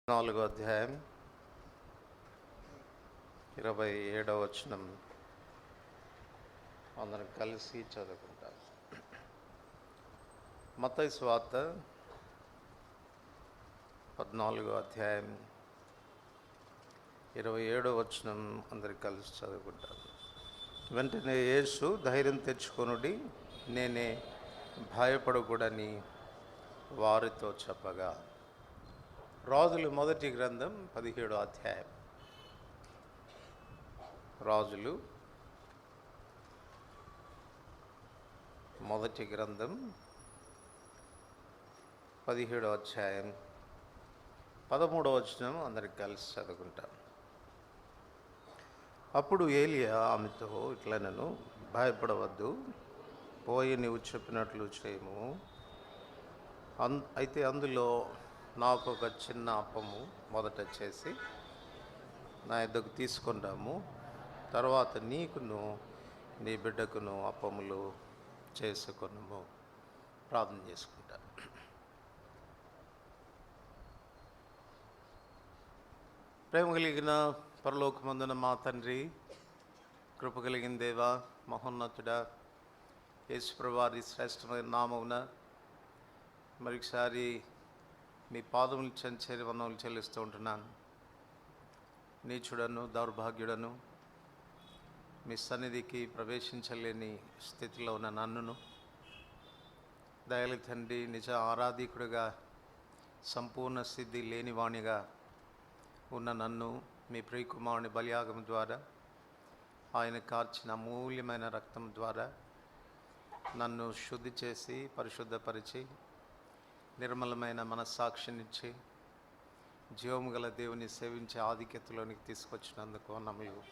4వ అధ్యాయం 27వ వచనం అందరం కలిసి చదువుకుంటాం. మత్తయి సువార్త 14వ అధ్యాయం 27వ వచనం అందరం కలిసి చదువుకుంటాం. వెంటనే యేసు, ధైర్యం తెచ్చుకొనుడి, నేనే, భయపడకూడని వారితో చెప్పగా. రాజులు మొదటి గ్రంథం 17వ అధ్యాయం. రాజులు మొదటి గ్రంథం 17వ అధ్యాయం 13వ వచనం అందరికి కలిసి చదువుకుంటాం. అప్పుడు ఏలియా ఆమెతో ఇట్లనెను, భయపడవద్దు, పోయి నీవు చెప్పినట్లు చేయము. అయితే అందులో నాకు ఒక చిన్న అప్పము మొదట చేసి నా యొద్దకు తీసుకుంటాము, తర్వాత నీకును నీ బిడ్డకును అప్పములు చేసుకొనుము. ప్రార్థన చేసుకుంటా. ప్రేమ కలిగిన పరలోకమందున మా తండ్రి, కృప కలిగిన దేవా, మహోన్నతుడా, యేసుప్రభువారి శ్రేష్టమైన నామమున మరొకసారి మీ పాదములు చెంచేరి వందనములు చెల్లిస్తూ ఉంటున్నాను. నీచుడను, దౌర్భాగ్యుడను, మీ సన్నిధికి ప్రవేశించలేని స్థితిలో ఉన్న నన్నును, దయల తండ్రి, నిజ ఆరాధికుడిగా సంపూర్ణ సిద్ధి లేనివాణిగా ఉన్న నన్ను మీ ప్రియకుమారుని బలియాగం ద్వారా, ఆయన కార్చిన అమూల్యమైన రక్తం ద్వారా నన్ను శుద్ధి చేసి పరిశుద్ధపరిచి నిర్మలమైన మనస్సాక్షినిచ్చి జీవము గల దేవుని సేవించే ఆధిక్యతలోనికి తీసుకొచ్చినందుకు వందనములు.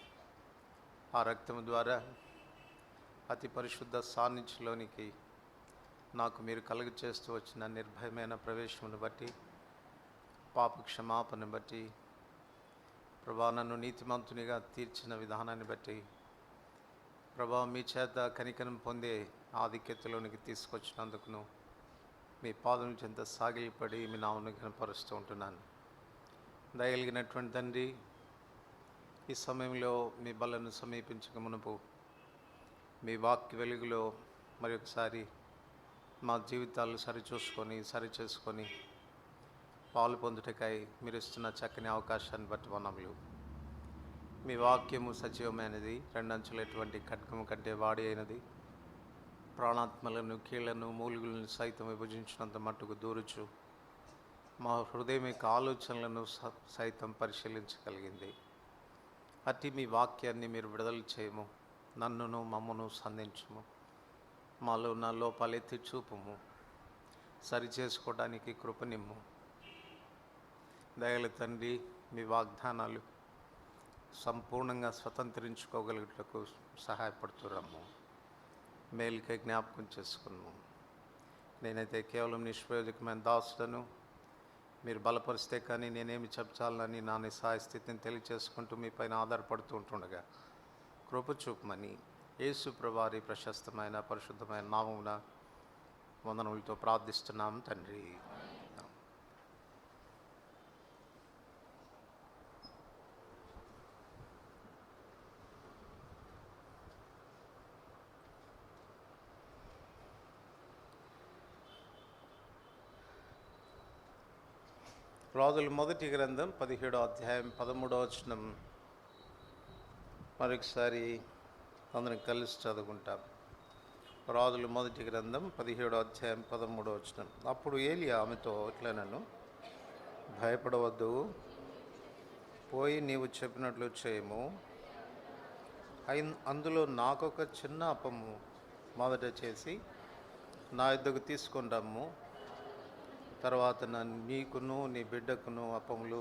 ఆ రక్తము ద్వారా అతి పరిశుద్ధ సాన్నిధ్యంలోనికి నాకు మీరు కలుగ చేస్తూ వచ్చిన నిర్భయమైన ప్రవేశమును బట్టి, పాప క్షమాపణను బట్టి, ప్రభా నన్ను నీతిమంతునిగా తీర్చిన విధానాన్ని బట్టి, ప్రభా మీ చేత కనికరం పొందే ఆధిక్యతలోనికి తీసుకొచ్చినందుకును మీ పాదం చెంత సాగిలిపడి మీ నామను కనపరుస్తూ ఉంటున్నాను. దయగలిగినటువంటి తండ్రి, ఈ సమయంలో మీ బలను సమీపించక మునుపు మీ వాక్య వెలుగులో మరి ఒకసారి మా జీవితాలు సరిచేసుకొని పాలు పొందుటకై మీరు ఇస్తున్న చక్కని అవకాశాన్ని బట్టి వందనములు. మీ వాక్యము సజీవమైనది, రెండంచులైనటువంటి ఖడ్గము కంటే వాడి అయినది, ప్రాణాత్మలను, కీళ్లను, మూలుగులను సైతం విభజించినంత మట్టుకు దూరుచు మా హృదయం యొక్క ఆలోచనలను సైతం పరిశీలించగలిగింది. అట్టి మీ వాక్యాన్ని మీరు విడుదల చేయము, నన్నును మమ్మను సంధించుము, మాలో నా లోపాలెత్తి చూపుము, సరిచేసుకోవడానికి కృపనిమ్ము. దయల తండ్రి, మీ వాగ్దానాలు సంపూర్ణంగా స్వతంత్రించుకోగలుగుటకు సహాయపడుతున్నాము. మేలుకై జ్ఞాపకం చేసుకున్నాము. నేనైతే కేవలం నిష్ప్రయోజకమైన దాసుడను, మీరు బలపరిస్తే కానీ నేనేమి చెప్పాలని నా నిస్సహాయ స్థితిని తెలియచేసుకుంటూ మీ పైన ఆధారపడుతూ ఉంటుండగా కృప చూపమని యేసు ప్రభువారి ప్రశస్తమైన పరిశుద్ధమైన నామమున వందనములతో ప్రార్థిస్తున్నాం తండ్రి. రాజుల మొదటి గ్రంథం 17వ అధ్యాయం 13వ వచనం మరొకసారి అందరం కలిసి చదువుకుంటాం. రాజుల మొదటి గ్రంథం 17వ అధ్యాయం 13వ వచనం. అప్పుడు ఏలియా ఆమెతో ఇట్లనెను, భయపడవద్దు, పోయి నీవు చెప్పినట్లు చేయము. అందులో నాకొక చిన్న అప్పము మొదట చేసి నా యొద్దకు తీసుకుంటాము, తర్వాత నీకును నీ బిడ్డకును అప్పములు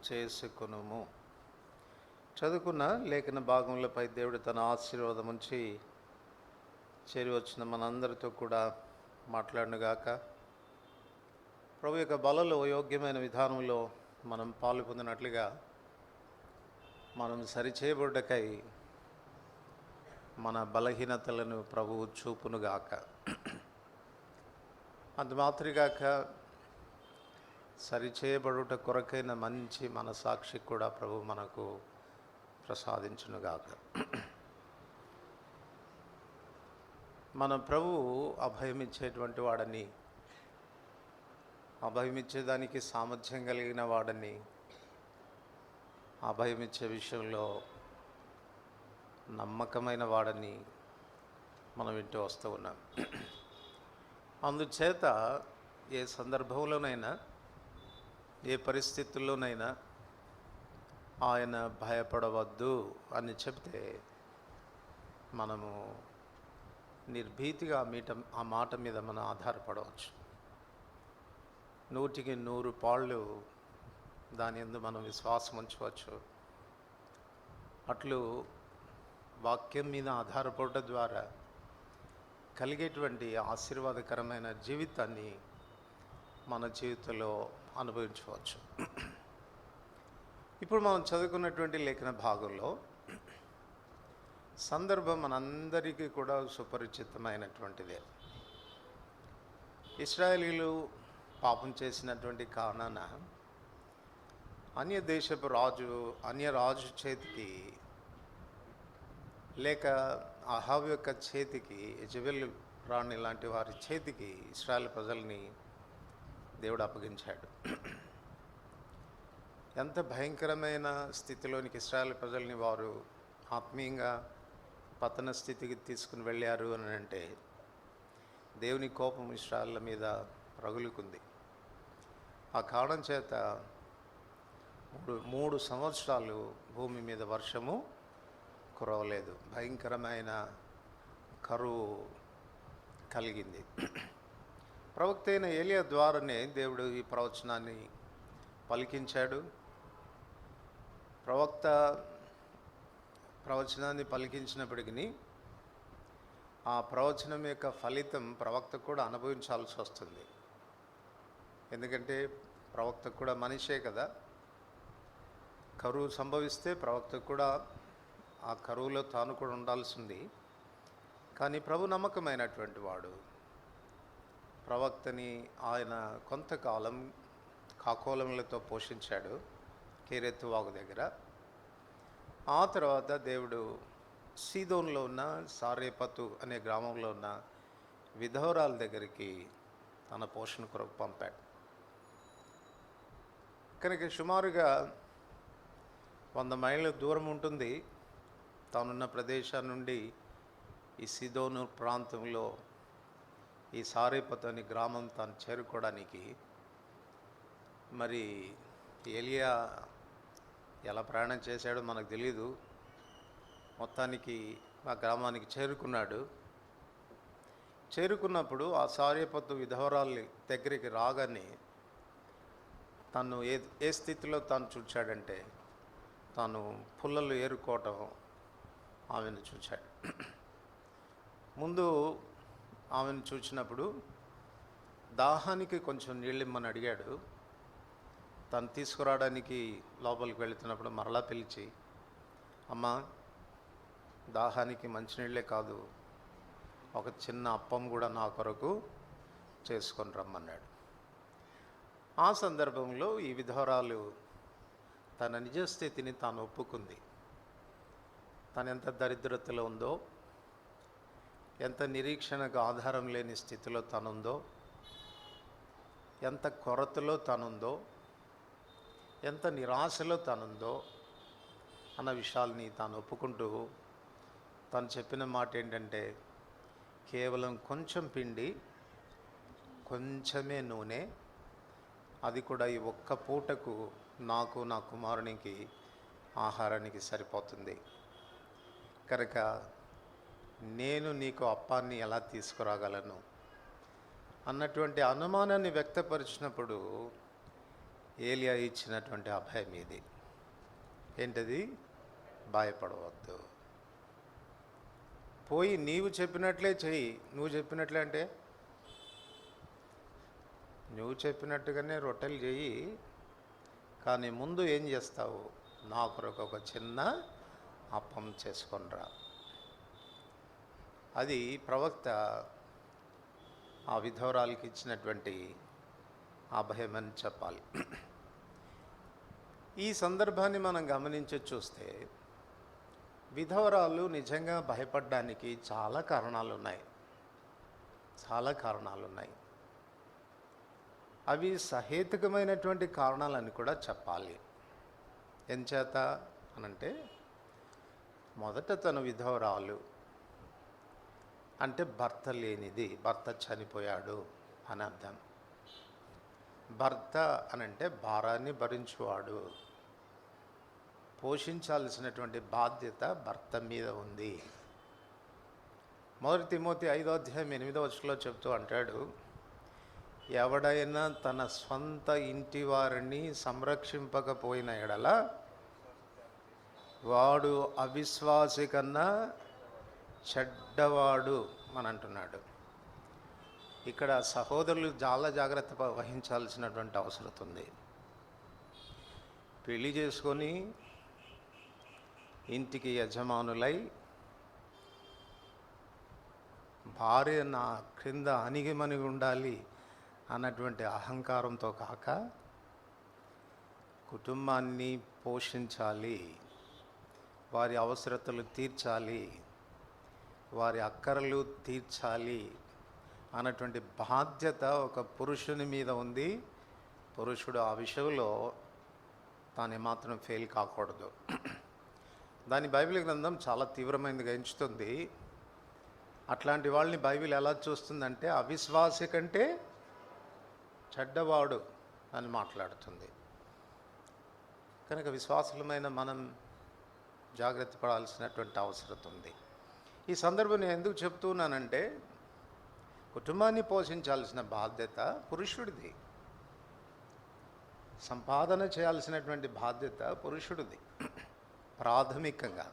చేసుకొనుము. చదువుకున్న లేఖన భాగములపై దేవుడు తన ఆశీర్వాదం ఉంచి చేరి వచ్చిన మనందరితో కూడా మాట్లాడునుగాక. ప్రభు యొక్క బలలో యోగ్యమైన విధానంలో మనం పాలు పొందినట్లుగా మనం సరిచేయబడ్డకై మన బలహీనతలను ప్రభువు చూపునుగాక. అంత మాత్రగాక సరిచేయబడుట కొరకైన మంచి మనసాక్షి కూడా ప్రభు మనకు ప్రసాదించునుగాక. మన ప్రభు అభయమిచ్చేటువంటి వాడని, అభయమిచ్చేదానికి సామర్థ్యం కలిగిన వాడని, అభయమిచ్చే విషయంలో నమ్మకమైన వాడని మనం వింటూ వస్తూ ఉన్నాం. అందుచేత ఏ సందర్భంలోనైనా, ఏ పరిస్థితుల్లోనైనా ఆయన భయపడవద్దు అని చెప్తే మనము నిర్భీతిగా ఆ మాట మీద మనం ఆధారపడవచ్చు. 100కి 100 పాళ్ళు దాని యందు మనం విశ్వాసం ఉంచవచ్చు. అట్లు వాక్యం మీద ఆధారపడటం ద్వారా కలిగేటువంటి ఆశీర్వాదకరమైన జీవితాన్ని మన జీవితంలో అనుభవించవచ్చు. ఇప్పుడు మనం చదువుకున్నటువంటి లేఖన భాగంలో సందర్భం మనందరికీ కూడా సుపరిచితమైనటువంటిదే. ఇశ్రాయేలీలు పాపం చేసినటువంటి కారణాన అన్య రాజు చేతికి, లేక అహాబు యొక్క చేతికి, యెజెబెలు రాణి లాంటి వారి చేతికి ఇశ్రాయేల్ ప్రజల్ని దేవుడు అప్పగించాడు. ఎంత భయంకరమైన స్థితిలోనికి ఇశ్రాయేల్ ప్రజల్ని వారు ఆత్మీయంగా పతన స్థితికి తీసుకుని వెళ్ళారు అని అంటే దేవుని కోపం ఇశ్రాయేళ్ల మీద రగులుకుంది. ఆ కారణం చేత 3 సంవత్సరాలు భూమి మీద వర్షము కురవలేదు. భయంకరమైన కరువు కలిగింది. ప్రవక్త అయిన ఏలియా ద్వారానే దేవుడు ఈ ప్రవచనాన్ని పలికించాడు. ప్రవక్త ప్రవచనాన్ని పలికించినప్పటికీ ఆ ప్రవచనం యొక్క ఫలితం ప్రవక్త కూడా అనుభవించాల్సి వస్తుంది. ఎందుకంటే ప్రవక్త కూడా మనిషే కదా. కరువు సంభవిస్తే ప్రవక్త కూడా ఆ కరువులో తాను కూడా ఉండాల్సింది. కానీ ప్రభు నమ్మకమైనటువంటి వాడు. ప్రవక్తని ఆయన కొంతకాలం కాకోలములతో పోషించాడు కేరెత్తు వాగు దగ్గర. ఆ తర్వాత దేవుడు సీదోన్లో ఉన్న సారేపతు అనే గ్రామంలో ఉన్న విధవరాల దగ్గరికి తన పోషణ కొరకు పంపాడు. కనుక సుమారుగా 100 మైళ్ళ దూరం ఉంటుంది తానున్న ప్రదేశం నుండి ఈ సీదోను ప్రాంతంలో ఈ సారేపతు అనే గ్రామం తాను చేరుకోవడానికి. మరి ఏలియా ఎలా ప్రయాణం చేశాడో మనకు తెలియదు. మొత్తానికి ఆ గ్రామానికి చేరుకున్నాడు. చేరుకున్నప్పుడు ఆ సారేపతు విధవరాలి దగ్గరికి రాగానే తను ఏ స్థితిలో తాను చూచాడంటే, తాను పుల్లలు ఏరుకోవటం ఆమెను చూచాడు. ముందు ఆమెను చూచినప్పుడు దాహానికి కొంచెం నీళ్ళిమ్మని అడిగాడు. తను తీసుకురావడానికి లోపలికి వెళుతున్నప్పుడు మరలా పిలిచి, అమ్మా, దాహానికి మంచినీళ్ళే కాదు, ఒక చిన్న అప్పం కూడా నా కొరకు చేసుకొని రమ్మన్నాడు. ఆ సందర్భంలో ఈ విధవరాలు తన నిజస్థితిని తాను ఒప్పుకుంది. తను ఎంత దరిద్రతలో ఉందో, ఎంత నిరీక్షణకు ఆధారం లేని స్థితిలో తనుందో, ఎంత కొరతలో తనుందో, ఎంత నిరాశలో తనుందో అన్న విషయాల్ని తాను ఒప్పుకుంటూ తను చెప్పిన మాట ఏంటంటే, కేవలం కొంచెం పిండి, కొంచెమే నూనె, అది కూడా ఈ ఒక్క పూటకు నాకు, నా కుమారునికి ఆహారానికి సరిపోతుంది. కనుక నేను నీకు అప్పాన్ని ఎలా తీసుకురాగలను అన్నటువంటి అనుమానాన్ని వ్యక్తపరిచినప్పుడు ఏలియా ఇచ్చినటువంటి అభయం ఇది. ఏంటది? భయపడవద్దు, పోయి నీవు చెప్పినట్లే చెయ్యి. నువ్వు చెప్పినట్లే అంటే నువ్వు చెప్పినట్టుగానే రొట్టెలు చెయ్యి, కానీ ముందు ఏం చేస్తావు? నా కొరకు ఒక చిన్న అప్పం చేసుకొనిరా. అది ప్రవక్త ఆ విధవరాలకి ఇచ్చినటువంటి అభయమని చెప్పాలి. ఈ సందర్భాన్ని మనం గమనించి చూస్తే విధవరాలు నిజంగా భయపడడానికి చాలా కారణాలు ఉన్నాయి. అవి సహేతుకమైనటువంటి కారణాలని కూడా చెప్పాలి. ఎంచేత అనంటే, మొదట తను విధవరాలు అంటే భర్త లేనిది, భర్త చనిపోయాడు అని అర్థం. భర్త అనంటే భారాన్ని భరించువాడు, పోషించాల్సినటువంటి బాధ్యత భర్త మీద ఉంది. 1 తిమోతి 5:8 చెప్తూ అంటాడు, ఎవడైనా తన స్వంత ఇంటి వారిని సంరక్షింపకపోయిన ఎడల వాడు అవిశ్వాసి కన్నా చెడ్డవాడు అని అంటున్నాడు. ఇక్కడ సహోదరులు చాలా జాగ్రత్త వహించాల్సినటువంటి అవసరం ఉంది. పెళ్లి చేసుకొని ఇంటికి యజమానులై భార్య నా క్రింద అణిగిమణిగి ఉండాలి అన్నటువంటి అహంకారంతో కాక, కుటుంబాన్ని పోషించాలి, వారి అవసరతలు తీర్చాలి, వారి అక్కరలు తీర్చాలి అన్నటువంటి బాధ్యత ఒక పురుషుని మీద ఉంది. పురుషుడు ఆ విషయంలో తాను ఏమాత్రం ఫెయిల్ కాకూడదు. దాని బైబిల్ గ్రంథం చాలా తీవ్రమైనదిగా ఎంచుతుంది. అట్లాంటి వాళ్ళని బైబిల్ ఎలా చూస్తుందంటే అవిశ్వాసి కంటే చెడ్డవాడు అని మాట్లాడుతుంది. కనుక విశ్వాసులమైన మనం జాగ్రత్త పడాల్సినటువంటి అవసరం ఉంది. ఈ సందర్భం నేను ఎందుకు చెప్తున్నానంటే, కుటుంబాన్ని పోషించాల్సిన బాధ్యత పురుషుడిది, సంపాదన చేయాల్సినటువంటి బాధ్యత పురుషుడిది ప్రాథమికంగా.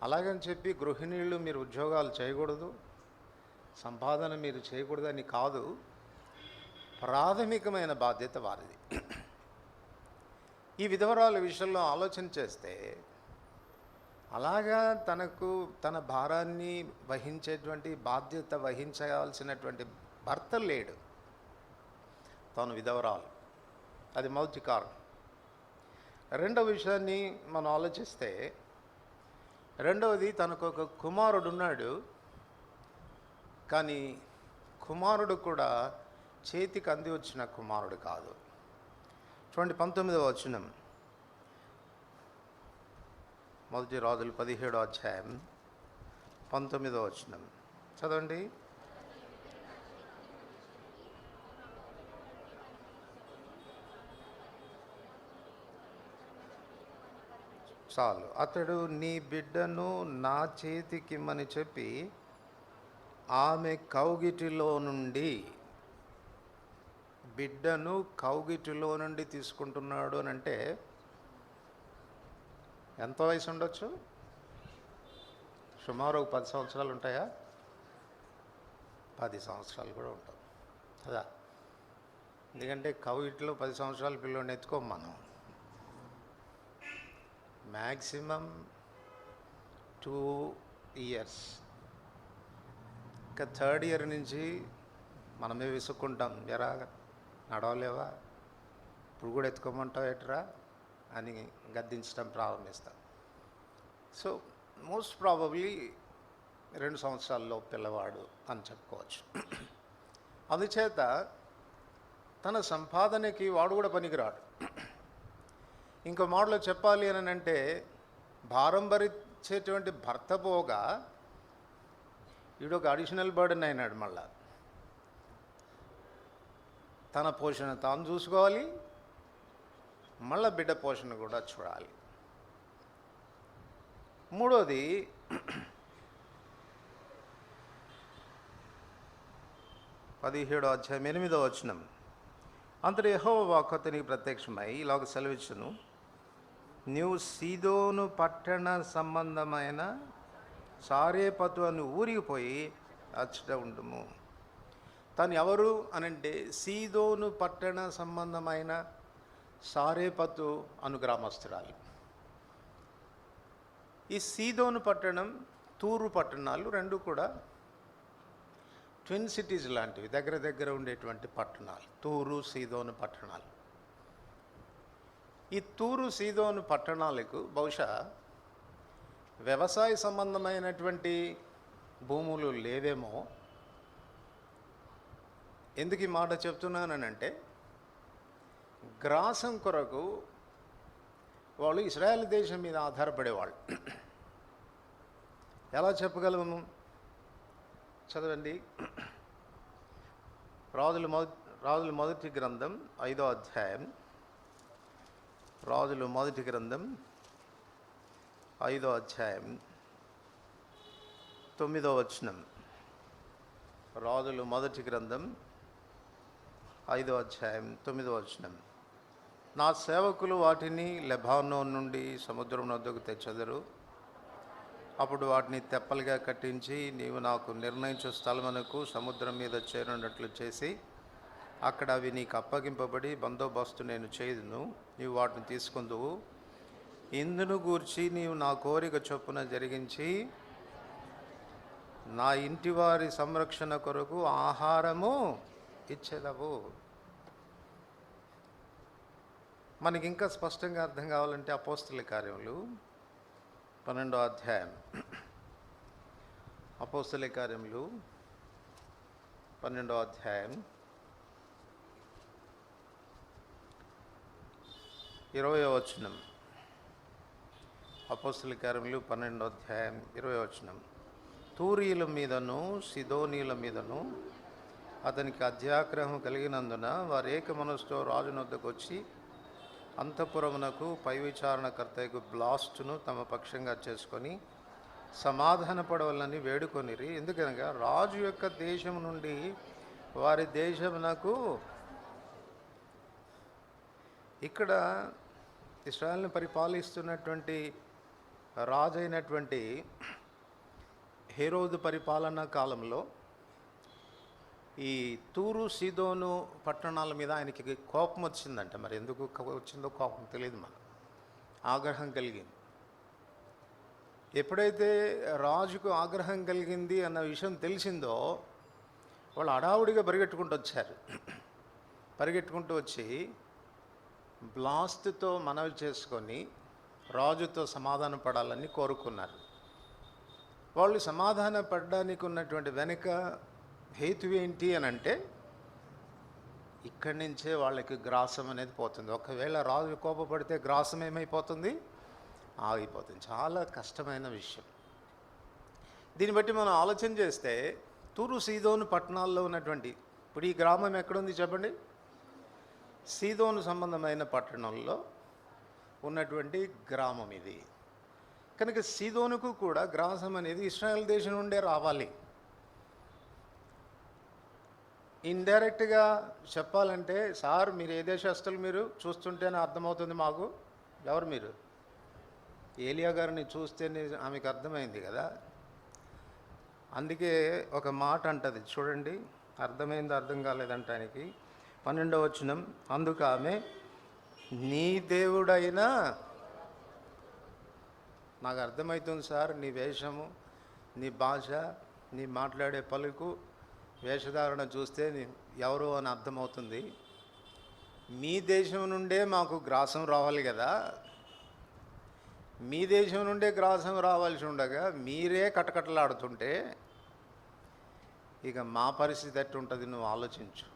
అలాగని చెప్పి గృహిణీళ్ళు మీరు ఉద్యోగాలు చేయకూడదు, సంపాదన మీరు చేయకూడదని కాదు, ప్రాథమికమైన బాధ్యత వారిది. ఈ విధవరాల విషయంలో ఆలోచన చేస్తే, అలాగా తన భారాన్ని వహించేటువంటి బాధ్యత వహించాల్సినటువంటి భర్త లేడు, తాను విధవరాలు. అది మొదటి కారణం. రెండవ విషయాన్ని మనం ఆలోచిస్తే, రెండవది తనకు ఒక కుమారుడు ఉన్నాడు, కానీ కుమారుడు కూడా చేతికి అంది వచ్చిన కుమారుడు కాదు. చూడండి 19వ వచనం, 1 రాజులు 17వ అధ్యాయం 19వ వచనం చదవండి. చాలు. అతడు నీ బిడ్డను నా చేతికిమ్మని చెప్పి ఆమె కౌగిటిలో నుండి, బిడ్డను కౌగిటిలో నుండి తీసుకుంటున్నాడు అని అంటే ఎంత వయసు ఉండొచ్చు? సుమారు 10 సంవత్సరాలు ఉంటాయా? 10 సంవత్సరాలు కూడా ఉంటాం కదా. ఎందుకంటే కౌగిటిలో 10 సంవత్సరాల పిల్లోని ఎత్తుకోం మనం. Maximum 2 years. ఇంకా 3rd year నుంచి మనమే విసుక్కుంటాం, ఎరా నడవలేవా, ఇప్పుడు కూడా ఎత్తుకోమంటావు ఎట్రా అని గద్దించడం ప్రారంభిస్తాం. సో మోస్ట్ ప్రాబబ్లీ 2 సంవత్సరాల్లో పిల్లవాడు అని చెప్పుకోవచ్చు. అందుచేత తన సంపాదనకి వాడు కూడా పనికిరాడు. ఇంకో మాటలో చెప్పాలి అని అంటే, భారం భరించేటువంటి భర్త పోగా వీడొక అడిషనల్ బర్డెన్ అయినాడు. మళ్ళా తన పోషణ తాను చూసుకోవాలి, మళ్ళా బిడ్డ పోషణ కూడా చూడాలి. మూడోది, 17వ అధ్యాయం 8వ వచనం, అంతటి యెహోవా వాక్కు అతనికి ప్రత్యక్షమై ఇలాగ సెలవిచ్చును, నీవు సీదోను పట్టణ సంబంధమైన సారేపతు అని ఊరికి పోయి అచ్చట ఉండుము. తను ఎవరు అనంటే సీదోను పట్టణ సంబంధమైన సారేపతు అను గ్రామస్తురాలు. ఈ సీదోను పట్టణం, తూరు పట్టణాలు రెండు కూడా ట్విన్ సిటీస్ లాంటివి, దగ్గర దగ్గర ఉండేటువంటి పట్టణాలు, తూరు సీదోను పట్టణాలు. ఈ తూరు సీదోను పట్టణాలకు బహుశా వ్యవసాయ సంబంధమైనటువంటి భూములు లేవేమో. ఎందుకు ఈ మాట చెప్తున్నానంటే, గ్రాసం కొరకు వాళ్ళు ఇశ్రాయేల్ దేశం మీద ఆధారపడేవాళ్ళు. ఎలా చెప్పగలము? చదవండి. రాజుల మొదటి గ్రంథం 5వ అధ్యాయం. రాజుల మొదటి గ్రంథం 5వ అధ్యాయం 9వ వచనం. రాజుల మొదటి గ్రంథం 5వ అధ్యాయం 9వ వచనం. నా సేవకులు వాటిని లెబానోన్ నుండి సముద్రం వద్దకు తెచ్చెదరు. అప్పుడు వాటిని తెప్పలుగా కట్టించి నీవు నాకు నిర్ణయించు స్థలమునకు సముద్రం మీద చేరున్నట్లు చేసి అక్కడ అవి నీకు అప్పగింపబడి బందోబస్తు నేను చేయుదును. నీవు వాటిని తీసుకుందువు. ఇందును గూర్చి నీవు నా కోరిక చొప్పున జరిగించి నా ఇంటి వారి సంరక్షణ కొరకు ఆహారము ఇచ్చేదవు. మనకి ఇంకా స్పష్టంగా అర్థం కావాలంటే అపోస్తల కార్యములు 12వ అధ్యాయం. అపోస్తల కార్యములు 12వ అధ్యాయం 20వ వచనం. అపోస్తల కార్యములు 12వ అధ్యాయం 20వ వచనం. తూరీల మీదను సిదోనీల మీదను అతనికి అత్యాగ్రహం కలిగినందున వారు ఏక మనసుతో రాజు వద్దకు వచ్చి అంతఃపురమునకు పై విచారణకర్తకు బ్లాస్టును తమ పక్షంగా చేసుకొని సమాధానపడవలని వేడుకొనిరి. ఎందుకనగా రాజు యొక్క దేశం నుండి వారి దేశమునకు, ఇక్కడ ఇశ్రాయేలును పరిపాలిస్తున్నటువంటి రాజు అయినటువంటి హేరోదు పరిపాలనా కాలంలో ఈ తూరు సీదోను పట్టణాల మీద ఆయనకి కోపం వచ్చిందంట. మరి ఎందుకు వచ్చిందో కోపం తెలియదు, మనకు ఆగ్రహం కలిగింది. ఎప్పుడైతే రాజుకు ఆగ్రహం కలిగింది అన్న విషయం తెలిసిందో వాళ్ళు హడావుడిగా పరిగెట్టుకుంటూ వచ్చారు. పరిగెట్టుకుంటూ వచ్చి బ్లాస్ట్తో మనవి చేసుకొని రాజుతో సమాధాన పడాలని కోరుకున్నారు. వాళ్ళు సమాధాన పడడానికి ఉన్నటువంటి వెనుక హేతు ఏంటి అని అంటే, ఇక్కడి నుంచే వాళ్ళకి గ్రాసం అనేది పోతుంది. ఒకవేళ రాజు కోపపడితే గ్రాసం ఏమైపోతుంది? ఆగిపోతుంది. చాలా కష్టమైన విషయం. దీన్ని బట్టి మనం ఆలోచన చేస్తే తూరు సీదోను పట్టణాల్లో ఉన్నటువంటి, ఇప్పుడు ఈ గ్రామం ఎక్కడుంది చెప్పండి? సీదోను సంబంధమైన పట్టణంలో ఉన్నటువంటి గ్రామం ఇది. కనుక సీదోనుకు కూడా గ్రాసం అనేది ఇశ్రాయేల్ దేశం నుండే రావాలి. ఇండైరెక్ట్గా చెప్పాలంటే, సార్ మీరు ఏ దేశస్తులు, మీరు చూస్తుంటేనే అర్థమవుతుంది మాకు. ఎవరు మీరు? ఏలియా గారిని చూస్తేనే ఆమెకు అర్థమైంది కదా. అందుకే ఒక మాట అంటది చూడండి, అర్థమైంది అర్థం కాలేదంట ఆయనకి. 12వ వచనం. అందుకు ఆమె, నీ దేవుడైనా, నాకు అర్థమవుతుంది సార్, నీ వేషము, నీ భాష, నీ మాట్లాడే పలుకు, వేషధారణ చూస్తే ఎవరు అని అర్థమవుతుంది. మీ దేశం నుండే మాకు గ్రాసం రావాలి కదా. మీ దేశం నుండే గ్రాసం రావాల్సి ఉండగా మీరే కటకటలాడుతుంటే ఇక మా పరిస్థితి ఎట్టు ఉంటుంది నువ్వు ఆలోచించు.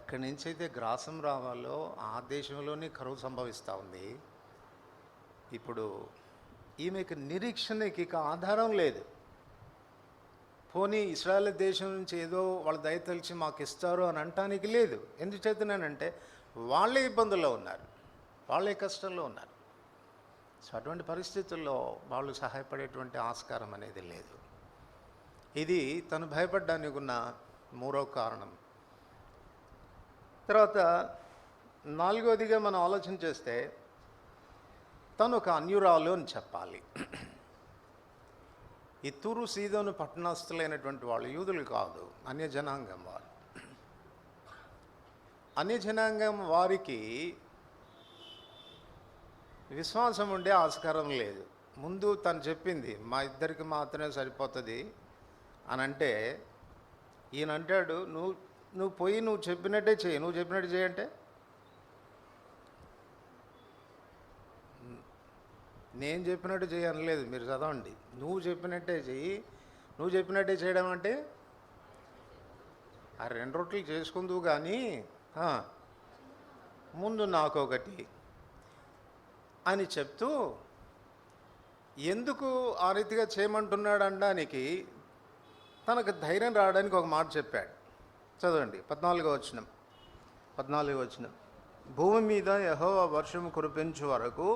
ఎక్కడి నుంచి అయితే గ్రాసం రావాలో ఆ దేశంలోనే కరువు సంభవిస్తూ ఉంది. ఇప్పుడు ఈమెకి నిరీక్షణకి ఇక ఆధారం లేదు. పోనీ ఇశ్రాయేల్ దేశం నుంచి ఏదో వాళ్ళ దయ తెలిసి మాకు ఇస్తారు అని అనటానికి లేదు. ఎందుచేతనంటే వాళ్ళే ఇబ్బందుల్లో ఉన్నారు, వాళ్ళే కష్టంలో ఉన్నారు. సో అటువంటి పరిస్థితుల్లో వాళ్ళు సహాయపడేటువంటి ఆస్కారం అనేది లేదు. ఇది తను భయపడ్డానికి ఉన్న మూడో కారణం. తర్వాత 4వదిగా మనం ఆలోచన చేస్తే, తను ఒక అన్యురాలు అని చెప్పాలి. ఈ తూరు సీదోను పట్టణస్థులైనటువంటి వాళ్ళు యూదులు కాదు, అన్యజనాంగం వారు. అన్యజనాంగం వారికి విశ్వాసం ఉండే ఆస్కారం లేదు. ముందు తను చెప్పింది, మా ఇద్దరికి మాత్రమే సరిపోతుంది అని అంటే ఈయన అంటాడు, నువ్వు నువ్వు పోయి నువ్వు చెప్పినట్టే చేయి. నువ్వు చెప్పినట్టు చేయంటే నేను చెప్పినట్టు చేయి అనలేదు, మీరు చదవండి. నువ్వు చెప్పినట్టే చెయ్యి. నువ్వు చెప్పినట్టే చేయడం అంటే ఆ 2 రొట్టెలు చేసుకుందువు కానీ ముందు నాకొకటి అని చెప్తూ ఎందుకు ఆ రీతిగా చేయమంటున్నాడు అనడానికి తనకు ధైర్యం రావడానికి ఒక మాట చెప్పాడు. చదవండి 14వ వచనం. భూమి మీద యెహోవా వర్షం కురిపించు వరకు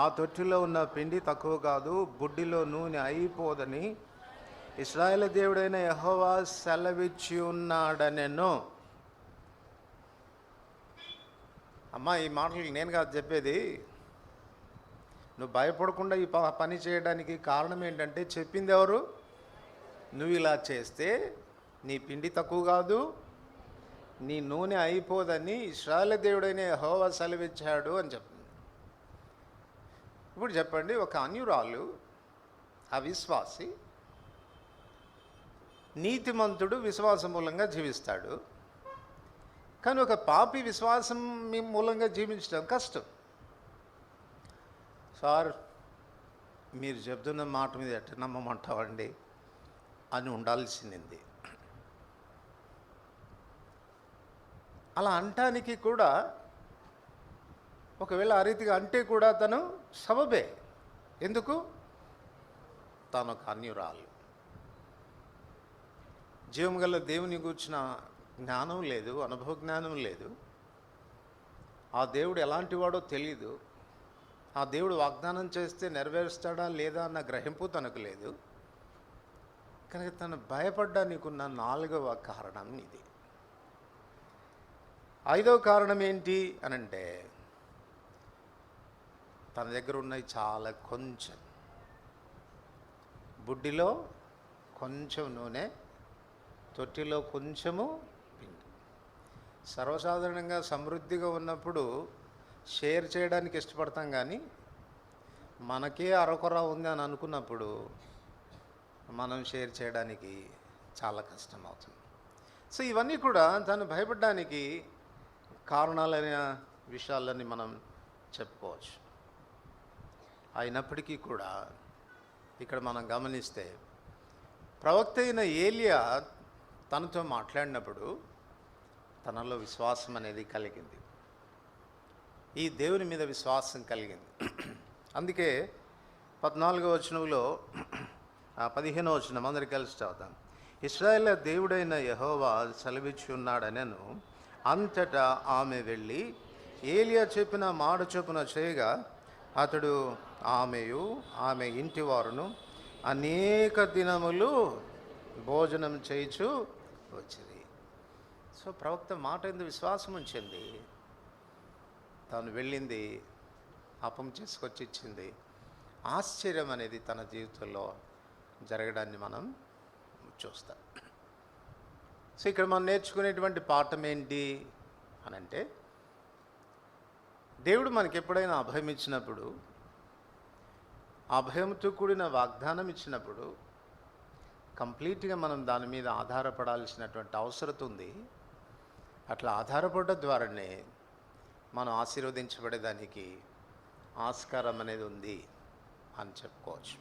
ఆ తొట్టిలో ఉన్న పిండి తక్కువ కాదు, బుడ్డిలో నూనె అయిపోదని ఇశ్రాయేల్ దేవుడైన యెహోవా సెలవిచ్చి ఉన్నాడనెను. అమ్మా, ఈ మాటలు నేను కాదు చెప్పేది. నువ్వు భయపడకుండా ఈ పని చేయడానికి కారణం ఏంటంటే చెప్పింది ఎవరు? నువ్వు ఇలా చేస్తే నీ పిండి తక్కువ కాదు, నీ నూనె అయిపోదని ఇశ్రాయేల్ దేవుడైన యెహోవా సెలవిచ్చాడు అని చెప్తుంది. ఇప్పుడు చెప్పండి, ఒక అన్యురాలు అవిశ్వాసి నీతిమంతుడు విశ్వాసం మూలంగా జీవిస్తాడు, కానీ ఒక పాపి విశ్వాసం మూలంగా జీవించడం కష్టం. సార్, మీరు చెప్తున్న మాట మీద ఎట్ట నమ్మమంటావండి అని ఉండాల్సింది. అలా అంటానికి కూడా ఒకవేళ ఆ రీతిగా అంటే కూడా తను సబబే. ఎందుకు? తను ఒక అన్యురాలు, జీవం గల దేవుని గూర్చిన జ్ఞానం లేదు, అనుభవ జ్ఞానం లేదు. ఆ దేవుడు ఎలాంటి వాడో తెలీదు. ఆ దేవుడు వాగ్దానం చేస్తే నెరవేరుస్తాడా లేదా అన్న గ్రహింపు తనకు లేదు. కనుక తను భయపడ్డానికున్న 4వ కారణం ఇది. 5వ కారణం ఏంటి అనంటే తన దగ్గర ఉన్నవి చాలా కొంచెం. బుడ్డిలో కొంచెం నూనె, తొట్టిలో కొంచెము పిండి. సర్వసాధారణంగా సమృద్ధిగా ఉన్నప్పుడు షేర్ చేయడానికి ఇష్టపడతాం, కానీ మనకే అరకొర ఉంది అని అనుకున్నప్పుడు మనం షేర్ చేయడానికి చాలా కష్టం అవుతుంది. సో ఇవన్నీ కూడా తను భయపడడానికి కారణాలైన విషయాలని మనం చెప్పుకోవచ్చు. అయినప్పటికీ కూడా ఇక్కడ మనం గమనిస్తే ప్రవక్త అయిన ఏలియా తనతో మాట్లాడినప్పుడు తనలో విశ్వాసం అనేది కలిగింది. ఈ దేవుని మీద విశ్వాసం కలిగింది. అందుకే 14వ వచనంలో 15వ వచనం అందరికి కలిసి చదువుతాం. ఇశ్రాయేల్ దేవుడైన యెహోవా సెలవిచ్చి ఉన్నాడనెను. అంతటా ఆమె వెళ్ళి ఏలియా చెప్పిన మాట చొప్పున చేయగా అతడు ఆమెయు ఆమె ఇంటి వారును అనేక దినములు భోజనం చేయించు వచ్చింది. సో ప్రవక్త మాట ఎందుకు విశ్వాసం ఉంచింది. తాను వెళ్ళింది, అప్పం చేసుకొచ్చి ఇచ్చింది. ఆశ్చర్యం అనేది తన జీవితంలో జరగడాన్ని మనం చూస్తాం. సో ఇక్కడ మనం నేర్చుకునేటువంటి పాఠం ఏంటి అనంటే, దేవుడు మనకి ఎప్పుడైనా అభయం ఇచ్చినప్పుడు, అభయంతో కూడిన వాగ్దానం ఇచ్చినప్పుడు కంప్లీట్గా మనం దాని మీద ఆధారపడాల్సినటువంటి అవసరం ఉంది. అట్లా ఆధారపడడం ద్వారానే మనం ఆశీర్వదించబడేదానికి ఆస్కారం అనేది ఉంది అని చెప్పుకోవచ్చు.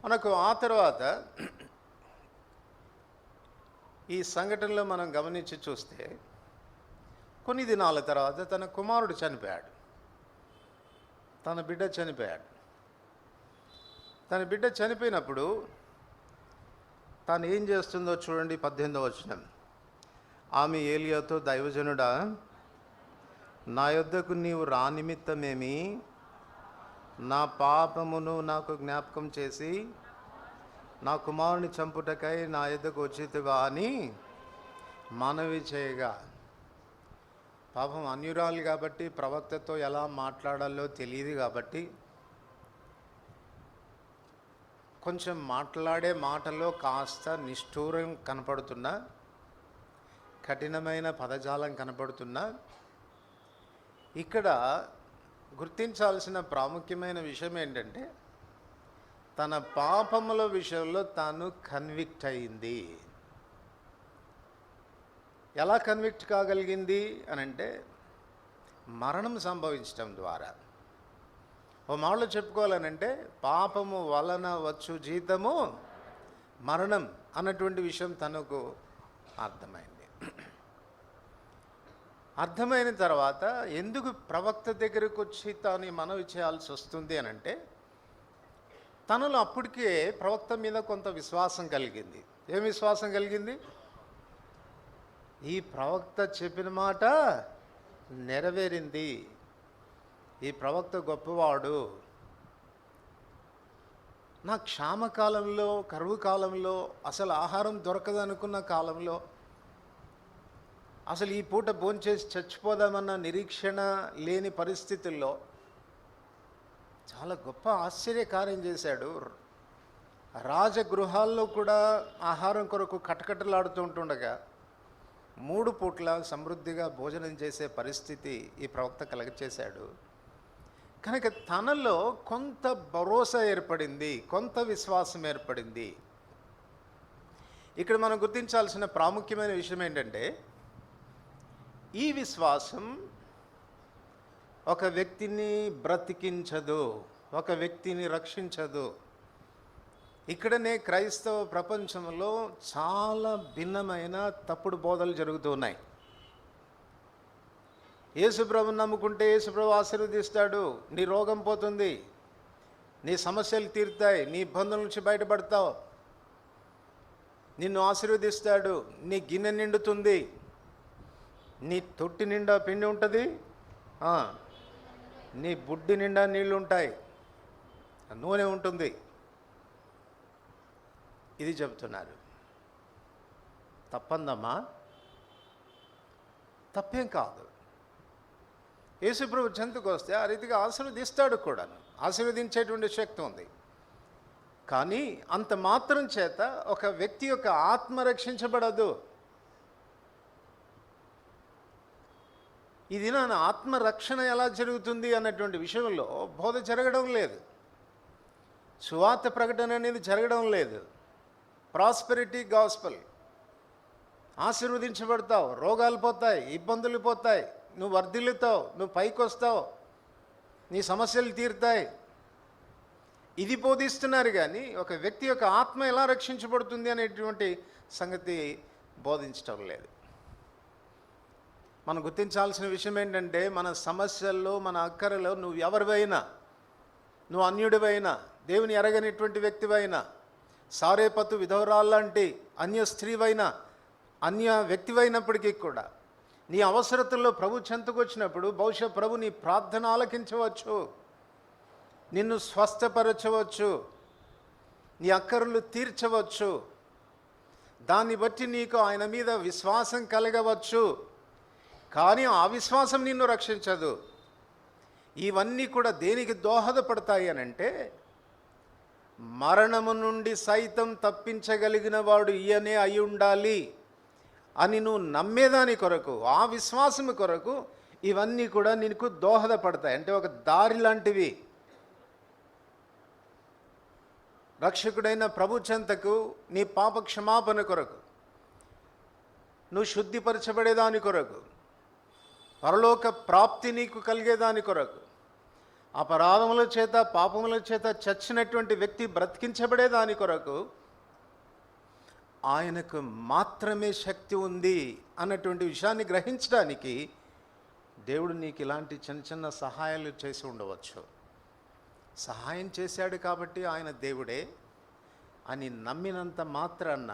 మనకు ఆ తర్వాత ఈ సంఘటనలో మనం గమనించి చూస్తే కొన్ని దినాల తర్వాత తన కుమారుడు చనిపోయాడు, తన బిడ్డ చనిపోయాడు. తన బిడ్డ చనిపోయినప్పుడు తాను ఏం చేస్తుందో చూడండి. 18వ వచనం. ఆమె ఏలియాతో, దైవజనుడా, నా యొద్దకు నీవు రానిమిత్తమేమి, నా పాపమును నాకు జ్ఞాపకం చేసి నా కుమారుని చంపుటకై నా యొద్దకు వచ్చితివా అని మనవి చేయగా. పాపం అన్యురాలు కాబట్టి ప్రవక్తతో ఎలా మాట్లాడాలో తెలియదు కాబట్టి కొంచెం మాట్లాడే మాటలో కాస్త నిష్ఠూరం కనపడుతున్నా, కఠినమైన పదజాలం కనపడుతున్నా, ఇక్కడ గుర్తించాల్సిన ప్రాముఖ్యమైన విషయం ఏంటంటే తన పాపముల విషయంలో తాను కన్విక్ట్ అయింది. ఎలా కన్విక్ట్ కాగలిగింది అని అంటే మరణం సంభవించటం ద్వారా. ఓ మాటలో చెప్పుకోవాలనంటే పాపము వలన వచ్చు జీతము మరణం అన్నటువంటి విషయం తనకు అర్థమైంది. అర్థమైన తర్వాత ఎందుకు ప్రవక్త దగ్గరకు వచ్చి తాను మనవి చేయాల్సి వస్తుంది అని అంటే తనలో అప్పటికే ప్రవక్త మీద కొంత విశ్వాసం కలిగింది. ఏం విశ్వాసం కలిగింది? ఈ ప్రవక్త చెప్పిన మాట నెరవేరింది, ఈ ప్రవక్త గొప్పవాడు. నా క్షామకాలంలో, కరువు కాలంలో, అసలు ఆహారం దొరకదనుకున్న కాలంలో, అసలు ఈ పూట భోంచేసి చచ్చిపోదామన్న నిరీక్షణ లేని పరిస్థితుల్లో చాలా గొప్ప ఆశ్చర్యకార్యం చేశాడు. రాజగృహాల్లో కూడా ఆహారం కొరకు కటకటలాడుతూ ఉంటుండగా 3 పూట్ల సమృద్ధిగా భోజనం చేసే పరిస్థితి ఈ ప్రవక్త కలగచేశాడు. కనుక తనలో కొంత భరోసా ఏర్పడింది, కొంత విశ్వాసం ఏర్పడింది. ఇక్కడ మనం గుర్తించాల్సిన ప్రాముఖ్యమైన విషయం ఏంటంటే ఈ విశ్వాసం ఒక వ్యక్తిని బ్రతికించదు, ఒక వ్యక్తిని రక్షించదు. ఇక్కడనే క్రైస్తవ ప్రపంచంలో చాలా భిన్నమైన తప్పుడు బోధలు జరుగుతూ ఉన్నాయి. యేసుప్రభుని నమ్ముకుంటే యేసుప్రభు ఆశీర్వదిస్తాడు, నీ రోగం పోతుంది, నీ సమస్యలు తీరుతాయి, నీ ఇబ్బందుల నుంచి బయటపడతావు, నిన్ను ఆశీర్వదిస్తాడు, నీ గిన్నె నిండుతుంది, నీ తొట్టి నిండా పిండి ఉంటుంది, నీ బుడ్డి నిండా నీళ్ళు ఉంటాయి, నూనె ఉంటుంది. ఇది చెబుతున్నారు. తప్పందమ్మా? తప్పేం కాదు. యేసుప్రభు చెంతకు వస్తే ఆ రీతిగా ఆశీర్వదిస్తాడు కూడా, ఆశీర్వదించేటువంటి శక్తి ఉంది. కానీ అంత మాత్రం చేత ఒక వ్యక్తి యొక్క ఆత్మ రక్షించబడదు. ఇది నా ఆత్మరక్షణ ఎలా జరుగుతుంది అన్నటువంటి విషయంలో బోధ జరగడం లేదు, సువార్త ప్రకటన అనేది జరగడం లేదు. ప్రాస్పెరిటీ గాస్పెల్, ఆశీర్వదించబడతావు, రోగాలు పోతాయి, ఇబ్బందులు పోతాయి, నువ్వు వర్ధిల్లుతావు, నువ్వు పైకి వస్తావు, నీ సమస్యలు తీరుతాయి, ఇది బోధిస్తున్నారు. కానీ ఒక వ్యక్తి యొక్క ఆత్మ ఎలా రక్షించబడుతుంది అనేటువంటి సంగతి బోధించటం లేదు. మనం గుర్తించాల్సిన విషయం ఏంటంటే మన సమస్యల్లో, మన అక్కరలో నువ్వు ఎవరివైనా, నువ్వు అన్యుడివైనా, దేవుని ఎరగనిటువంటి వ్యక్తివైనా, సారేపతు విధవరాల్లాంటి అన్య స్త్రీవైనా, అన్య వ్యక్తివైనప్పటికీ కూడా నీ అవసరతల్లో ప్రభు చెంతకు వచ్చినప్పుడు బహుశా ప్రభు నీ ప్రార్థన ఆలకించవచ్చు, నిన్ను స్వస్థపరచవచ్చు, నీ అక్కర్లు తీర్చవచ్చు. దాన్ని బట్టి నీకు ఆయన మీద విశ్వాసం కలగవచ్చు. కానీ ఆ విశ్వాసం నిన్ను రక్షించదు. ఇవన్నీ కూడా దేనికి దోహదపడతాయి అనంటే మరణము నుండి సైతం తప్పించగలిగిన వాడు ఈయనే అయి ఉండాలి అని నువ్వు నమ్మేదాని కొరకు, ఆ విశ్వాసము కొరకు ఇవన్నీ కూడా నీకు దోహదపడతాయి. అంటే ఒక దారి లాంటివి. రక్షకుడైన ప్రభు చెంతకు నీ పాప క్షమాపణ కొరకు, నువ్వు శుద్ధిపరచబడేదాని కొరకు, పరలోక ప్రాప్తి నీకు కలిగేదాని కొరకు, అపరాధముల చేత పాపముల చేత చచ్చినటువంటి వ్యక్తి బ్రతికించబడేదాని కొరకు ఆయనకు మాత్రమే శక్తి ఉంది అన్నటువంటి విషయాన్ని గ్రహించడానికి దేవుడు నీకు ఇలాంటి చిన్న చిన్న సహాయాలు చేసి ఉండవచ్చు. సహాయం చేశాడు కాబట్టి ఆయన దేవుడే అని నమ్మినంత మాత్రాన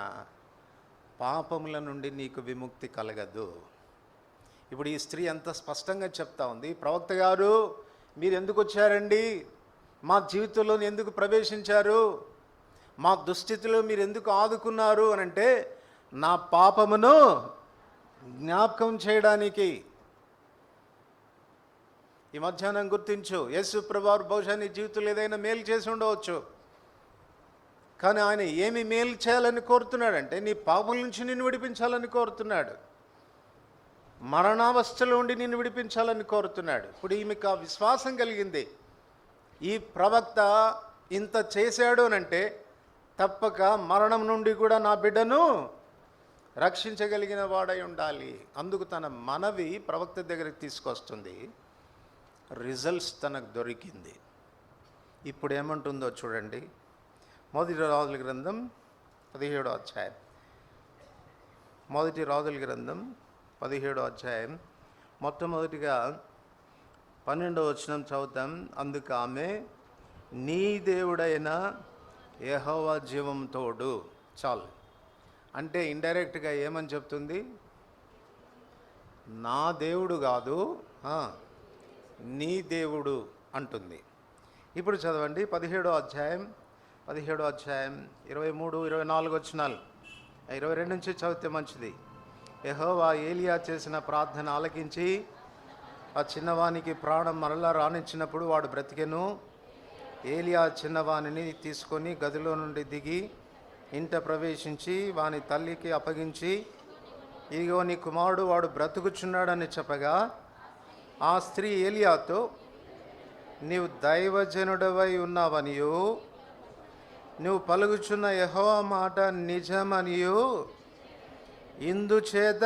పాపముల నుండి నీకు విముక్తి కలగదు. ఇప్పుడు ఈ స్త్రీ ఎంత స్పష్టంగా చెప్తా ఉంది, ప్రవక్త గారు మీరు ఎందుకు వచ్చారండి, మా జీవితంలో ఎందుకు ప్రవేశించారు, మా దుస్థితిలో మీరు ఎందుకు ఆదుకున్నారు అని అంటే నా పాపమును జ్ఞాపకం చేయడానికి. ఈ మధ్యాహ్నం గుర్తించు, యేసు ప్రభువు బహుశా నీ జీవితంలో ఏదైనా మేలు చేసి ఉండవచ్చు. కానీ ఆయన ఏమి మేలు చేయాలని కోరుతున్నాడంటే నీ పాపం నుంచి నిన్ను విడిపించాలని కోరుతున్నాడు, మరణావస్థలో ఉండి నిన్ను విడిపించాలని కోరుతున్నాడు. ఇప్పుడు ఈమెకు ఆ విశ్వాసం కలిగింది. ఈ ప్రవక్త ఇంత చేశాడు అనంటే తప్పక మరణం నుండి కూడా నా బిడ్డను రక్షించగలిగిన వాడై ఉండాలి. అందుకు తన మనవి ప్రవక్త దగ్గరికి తీసుకొస్తుంది. రిజల్ట్స్ తనకు దొరికింది. ఇప్పుడు ఏమంటుందో చూడండి. మొదటి రాజుల గ్రంథం 17వ అధ్యాయం. మొదటి రాజుల గ్రంథం 17వ అధ్యాయం మొట్టమొదటిగా 12వ వచనం చదువుతాం. అందుకు ఆమె, నీ దేవుడైన యెహోవా జీవం తోడు. చాలు. అంటే ఇండైరెక్ట్గా ఏమని చెప్తుంది? నా దేవుడు కాదు, నీ దేవుడు అంటుంది. ఇప్పుడు చదవండి 17వ అధ్యాయం 23, 24 వచనాలు. 22 నుంచి చదివితే మంచిది. యెహోవా ఏలియా చేసిన ప్రార్థన ఆలకించి ఆ చిన్నవానికి ప్రాణం మరలా రానిచ్చినప్పుడు వాడు బ్రతికెను. ఏలియా చిన్నవానిని తీసుకొని గదిలో నుండి దిగి ఇంట ప్రవేశించి వాని తల్లికి అప్పగించి, ఇదిగో నీ కుమారుడు వాడు బ్రతుకుచున్నాడని చెప్పగా, ఆ స్త్రీ ఏలియాతో, నీవు దైవజనుడవై ఉన్నావనియు నువ్వు పలుకుచున్న యెహోవా మాట నిజమనియు ఇందుచేత.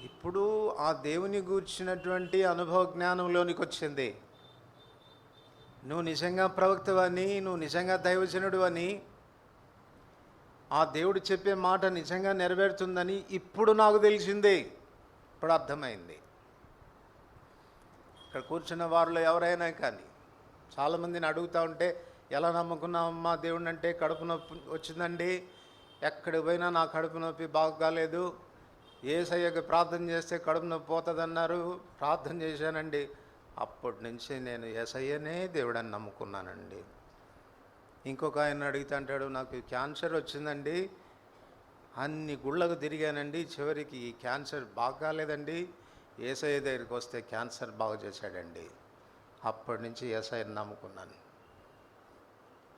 ఇప్పుడు ఆ దేవుని గూర్చినటువంటి అనుభవ జ్ఞానంలోనికి వచ్చింది. నువ్వు నిజంగా ప్రవక్తవని, నువ్వు నిజంగా దైవజనుడు అని, ఆ దేవుడు చెప్పే మాట నిజంగా నెరవేరుతుందని ఇప్పుడు నాకు తెలిసింది. ఇప్పుడు అర్థమైంది. ఇక్కడ కూర్చున్న వారిలో ఎవరైనా కానీ చాలామందిని అడుగుతూ ఉంటే, ఎలా నమ్ముకున్నామమ్మా దేవుడిని అంటే, కడుపు నొప్పి వచ్చిందండి, ఎక్కడికి పోయినా నా కడుపు నొప్పి బాగాలేదు, యేసయ్యకి ప్రార్థన చేస్తే కడుపు నొప్పి పోతుందన్నారు, ప్రార్థన చేశానండి, అప్పటి నుంచి నేను యేసయ్యనే దేవుడని నమ్ముకున్నానండి. ఇంకొక ఆయన అడిగితే అంటాడు, నాకు క్యాన్సర్ వచ్చిందండి, అన్ని గుళ్ళకు తిరిగానండి, చివరికి ఈ క్యాన్సర్ బాగాలేదండి, యేసయ్య దగ్గరికి వస్తే క్యాన్సర్ బాగు చేశాడండి, అప్పటి నుంచి యేసయ్యని నమ్ముకున్నాను.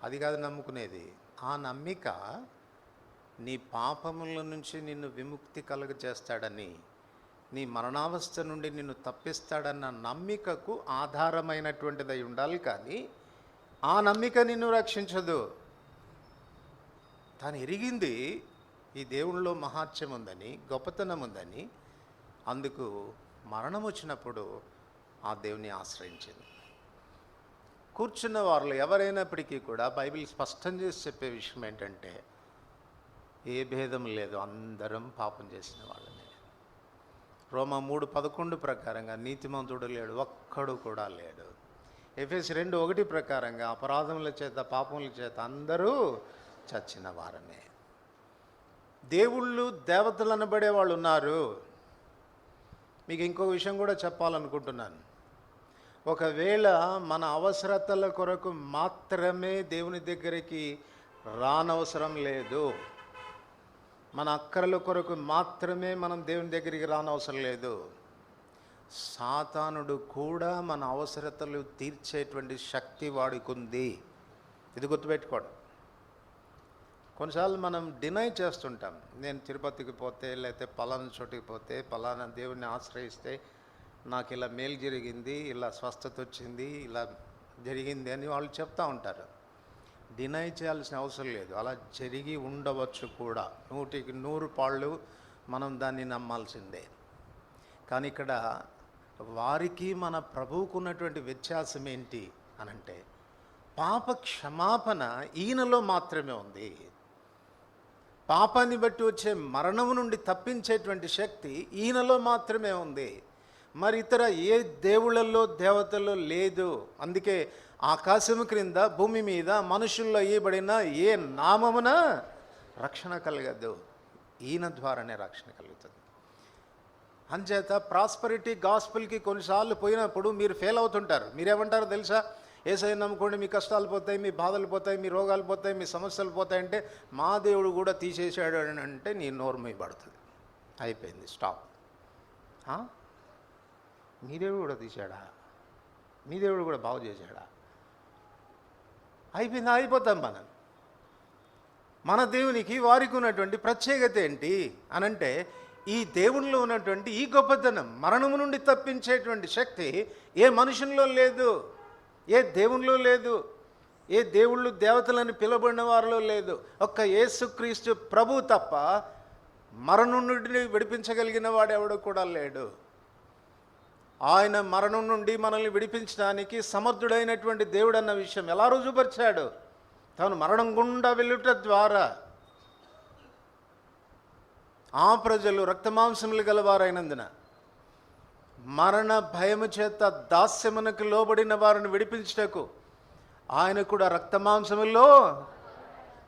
అది కాదు నమ్ముకునేది. ఆ నమ్మిక నీ పాపముల నుంచి నిన్ను విముక్తి కలుగజేస్తాడని, నీ మరణావస్థ నుండి నిన్ను తప్పిస్తాడన్న నమ్మికకు ఆధారమైనటువంటిదై ఉండాలి. కానీ ఆ నమ్మిక నిన్ను రక్షించదు. తాను ఎరిగింది ఈ దేవునిలో మహాత్మ్యం ఉందని, గొప్పతనం ఉందని. అందుకు మరణం వచ్చినప్పుడు ఆ దేవుని ఆశ్రయించింది. కూర్చున్న వారిలో ఎవరైనప్పటికీ కూడా బైబిల్ స్పష్టం చేసి చెప్పే విషయం ఏంటంటే, ఏ భేదం లేదు, అందరం పాపం చేసిన వాళ్ళనే. రోమా 3:11 ప్రకారంగా నీతిమంతుడు లేడు, ఒక్కడు కూడా లేడు. ఎఫెసీ 2:1 ప్రకారంగా అపరాధముల చేత పాపముల చేత అందరూ చచ్చిన వారమే. దేవుళ్ళు దేవతలు అనబడే వాళ్ళు ఉన్నారు. మీకు ఇంకో విషయం కూడా చెప్పాలనుకుంటున్నాను. ఒకవేళ మన అవసరతల కొరకు మాత్రమే దేవుని దగ్గరికి రానవసరం లేదు, మన అక్కరల కొరకు మాత్రమే మనం దేవుని దగ్గరికి రానవసరం లేదు. సాతానుడు కూడా మన అవసరతలు తీర్చేటువంటి శక్తి వాడికి ఉంది. ఇది గుర్తుపెట్టుకోండి. కొన్నిసార్లు మనం డినై చేస్తుంటాం. నేను తిరుపతికి పోతే, లేకపోతే పలానా చోటికి పోతే, పలానా దేవుణ్ణి ఆశ్రయిస్తే నాకు ఇలా మేలు జరిగింది, ఇలా స్వస్థత వచ్చింది, ఇలా జరిగింది అని వాళ్ళు చెప్తూ ఉంటారు. డినై చేయాల్సిన అవసరం లేదు. అలా జరిగి ఉండవచ్చు కూడా. 100కి 100 పాళ్ళు మనం దాన్ని నమ్మాల్సిందే. కానీ ఇక్కడ వారికి మన ప్రభువుకు ఉన్నటువంటి వ్యత్యాసం ఏంటి అనంటే, పాప క్షమాపణ ఈయనలో మాత్రమే ఉంది. పాపాన్ని బట్టి వచ్చే మరణము నుండి తప్పించేటువంటి శక్తి ఈయనలో మాత్రమే ఉంది. మరి ఇతర ఏ దేవుళ్ళల్లో దేవతల్లో లేదు. అందుకే ఆకాశము క్రింద భూమి మీద మనుషుల్లో ఇవ్వబడిన ఏ నామమున రక్షణ కలగదు, ఈయన ద్వారానే రక్షణ కలుగుతుంది. అంచేత ప్రాస్పరిటీ గాస్పుల్కి కొన్నిసార్లు పోయినప్పుడు మీరు ఫెయిల్ అవుతుంటారు. మీరేమంటారో తెలుసా? యేసయ్య నమ్ముకోండి, మీ కష్టాలు పోతాయి, మీ బాధలు పోతాయి, మీ రోగాలు పోతాయి, మీ సమస్యలు పోతాయంటే, మా దేవుడు కూడా తీసేసాడు అని అంటే నీ నోరు మీయబడుతుంది. అయిపోయింది, స్టాప్. మీ దేవుడు కూడా తీశాడా? మీ దేవుడు కూడా బాగు చేశాడా? అయిపోయింది, అయిపోతాం మనం. మన దేవునికి వారికి ఉన్నటువంటి ప్రత్యేకత ఏంటి అనంటే, ఈ దేవునిలో ఉన్నటువంటి ఈ గొప్పతనం, మరణము నుండి తప్పించేటువంటి శక్తి ఏ మనుషుల్లో లేదు, ఏ దేవునిలో లేదు. ఏ దేవుళ్ళు దేవతలని పిలువబడిన వారిలో లేదు. ఒక్క యేసుక్రీస్తు ప్రభు తప్ప మరణం నుండి విడిపించగలిగిన వాడు ఎవడు కూడా లేడు. ఆయన మరణం నుండి మనల్ని విడిపించడానికి సమర్థుడైనటువంటి దేవుడు అన్న విషయం ఎలా రుజుపరిచాడు? తాను మరణం గుండా వెళ్ళుట ద్వారా ఆ ప్రజలు రక్తమాంసములు గలవారైనందున మరణ భయము చేత దాస్యమునకు లోబడిన వారిని విడిపించుటకు ఆయన కూడా రక్తమాంసములో,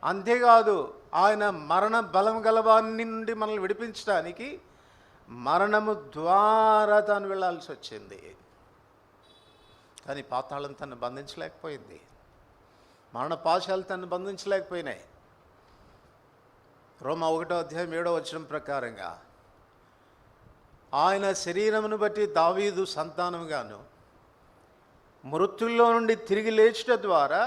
అంతేకాదు ఆయన మరణ బలం గలవాని నుండి మనల్ని విడిపించడానికి మరణము ద్వారా తాను వెళ్ళాల్సి వచ్చింది. కానీ పాతాళం తను బంధించలేకపోయింది, మరణ పాశాలు తను బంధించలేకపోయినాయి. రోమా 1:7 ప్రకారంగా ఆయన శరీరమును బట్టి దావీదు సంతానముగాను మృత్యుల్లో నుండి తిరిగి లేచుట ద్వారా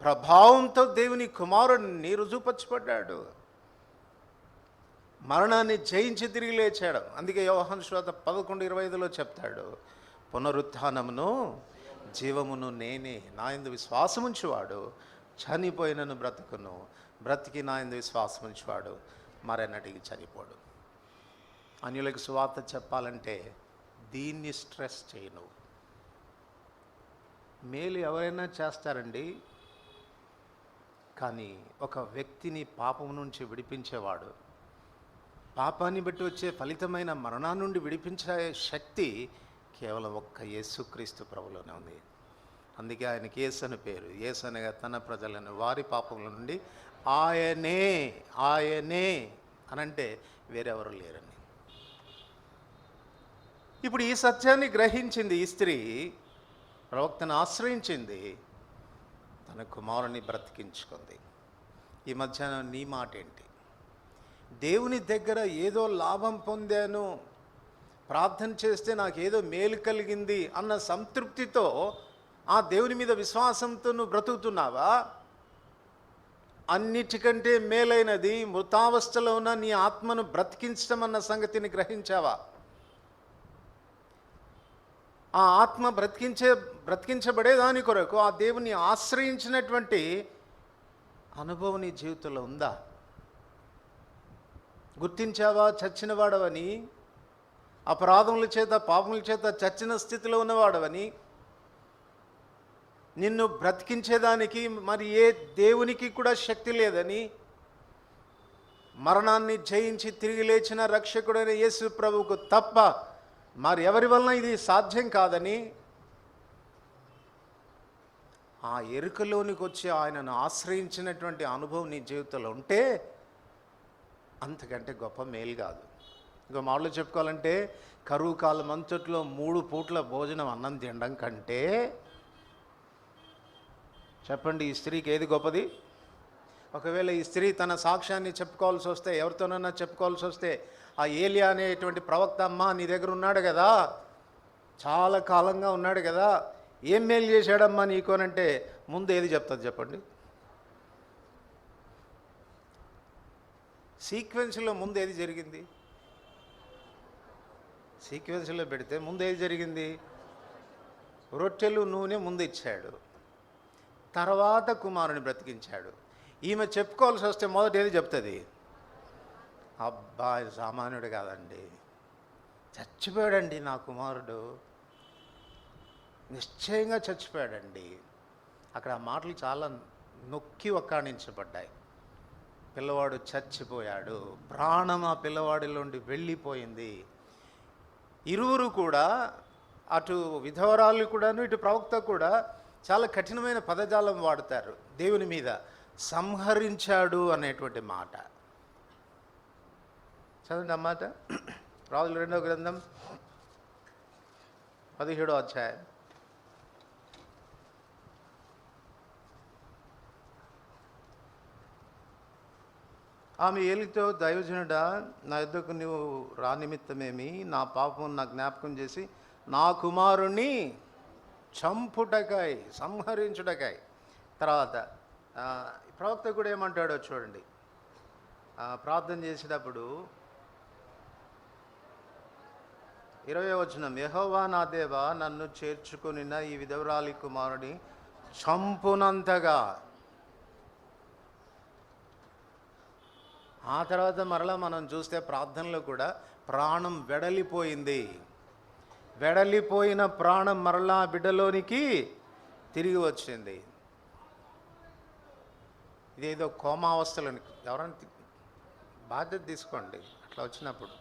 ప్రభావంతో దేవుని కుమారుడిని రుజువుపరచబడ్డాడు. మరణాన్ని జయించి తిరిగి లేచాడు. అందుకే యోహాను సువార్త 11:25 చెప్తాడు, పునరుత్థానమును జీవమును నేనే, నా యందు విశ్వాసముంచువాడు చనిపోయినను బ్రతుకును, బ్రతికి నా యందు విశ్వాసముంచువాడు మరెన్నటికి చనిపోడు. అన్యులకు సువార్త చెప్పాలంటే దీన్ని స్ట్రెస్ చేయను. మేలు ఎవరైనా చేస్తారండి, కానీ ఒక వ్యక్తిని పాపం నుంచి విడిపించేవాడు, పాపాన్ని బట్టి వచ్చే ఫలితమైన మరణం నుండి విడిపించే శక్తి కేవలం ఒక్క యేసుక్రీస్తు ప్రభులోనే ఉంది. అందుకే ఆయనకి యేసు అని పేరు. యేసు అనగా తన ప్రజలను వారి పాపముల నుండి ఆయనే అనంటే వేరెవరు లేరని. ఇప్పుడు ఈ సత్యాన్ని గ్రహించింది ఈ స్త్రీ, ప్రవక్తను ఆశ్రయించింది, తన కుమారుని బ్రతికించుకుంది. ఈ మధ్యాహ్నం నీ మాట ఏంటి? దేవుని దగ్గర ఏదో లాభం పొందాను, ప్రార్థన చేస్తే నాకు ఏదో మేలు కలిగింది అన్న సంతృప్తితో ఆ దేవుని మీద విశ్వాసంతో నువ్వు బ్రతుకుతున్నావా? అన్నిటికంటే మేలైనది మృతావస్థలో ఉన్న నీ ఆత్మను బ్రతికించడం అన్న సంగతిని గ్రహించావా? ఆ ఆత్మ బ్రతికించబడేదాని కొరకు ఆ దేవుని ఆశ్రయించినటువంటి అనుభవం నీ జీవితంలో ఉందా? గుర్తించావా చచ్చిన వాడవని, అపరాధముల చేత పాపముల చేత చచ్చిన స్థితిలో ఉన్నవాడవని? నిన్ను బ్రతికించేదానికి మరి ఏ దేవునికి కూడా శక్తి లేదని, మరణాన్ని జయించి తిరిగి లేచిన రక్షకుడైన యేసు ప్రభువుకు తప్ప మరి ఎవరి వలన ఇది సాధ్యం కాదని ఆ ఎరుకలోనికి వచ్చి ఆయనను ఆశ్రయించినటువంటి అనుభవం నీ జీవితంలో ఉంటే అంతకంటే గొప్ప మేలు కాదు. ఇంకో మాటలో చెప్పుకోవాలంటే కరువు కాలం అంతట్లో 3 పూట్ల భోజనం అన్నం తినడం కంటే, చెప్పండి ఈ స్త్రీకి ఏది గొప్పది? ఒకవేళ ఈ స్త్రీ తన సాక్ష్యాన్ని చెప్పుకోవాల్సి వస్తే, ఎవరితోనన్నా చెప్పుకోవాల్సి వస్తే, ఆ ఏలియా అనేటువంటి ప్రవక్త అమ్మ నీ దగ్గర ఉన్నాడు కదా, చాలా కాలంగా ఉన్నాడు కదా, ఏం మేలు చేశాడమ్మా నీకోనంటే ముందు ఏది చెప్తుంది చెప్పండి? సీక్వెన్స్లో ముందు ఏది జరిగింది? సీక్వెన్స్లో పెడితే ముందు ఏది జరిగింది? రొట్టెలు నూనె ముందు ఇచ్చాడు, తర్వాత కుమారుని బ్రతికించాడు. ఈమె చెప్పుకోవాల్సి వస్తే మొదట ఏది చెప్తుంది? అబ్బా సామాన్యుడు కాదండి, చచ్చిపోయాడండి నా కుమారుడు, నిశ్చయంగా చచ్చిపోయాడండి. అక్కడ ఆ మాటలు చాలా నొక్కి ఒక్కాణించబడ్డాయి. పిల్లవాడు చచ్చిపోయాడు, ప్రాణం ఆ పిల్లవాడిలో నుండి వెళ్ళిపోయింది. ఇరువురు కూడా, అటు విధవరాలు కూడాను ఇటు ప్రవక్త కూడా చాలా కఠినమైన పదజాలం వాడతారు దేవుని మీద. సంహరించాడు అనేటువంటి మాట చదవండి అన్నమాట. రాజుల 2వ గ్రంథం 17వ అధ్యాయం. ఆమె ఏలితో, దైవజనుడా, నా యుద్ధకు నువ్వు రా నిమిత్తమేమి, నా పాపం నా జ్ఞాపకం చేసి నా కుమారుణ్ణి చంపుటకై, సంహరించుటకై. తర్వాత ప్రవక్త కూడా ఏమంటాడో చూడండి. ప్రార్థన చేసేటప్పుడు 20వ వచనం, యెహోవా నా దేవా, నన్ను చేర్చుకొనిన ఈ విధవరాలి కుమారుని చంపునంతగా. ఆ తర్వాత మరలా మనం చూస్తే ప్రార్థనలో కూడా ప్రాణం వెడలిపోయింది. వెడలిపోయిన ప్రాణం మరలా బిడ్డలోనికి తిరిగి వచ్చింది. ఇదేదో కోమావస్థలోని ఎవరైనా బాధ్యత తీసుకోండి అట్లా వచ్చినప్పుడు.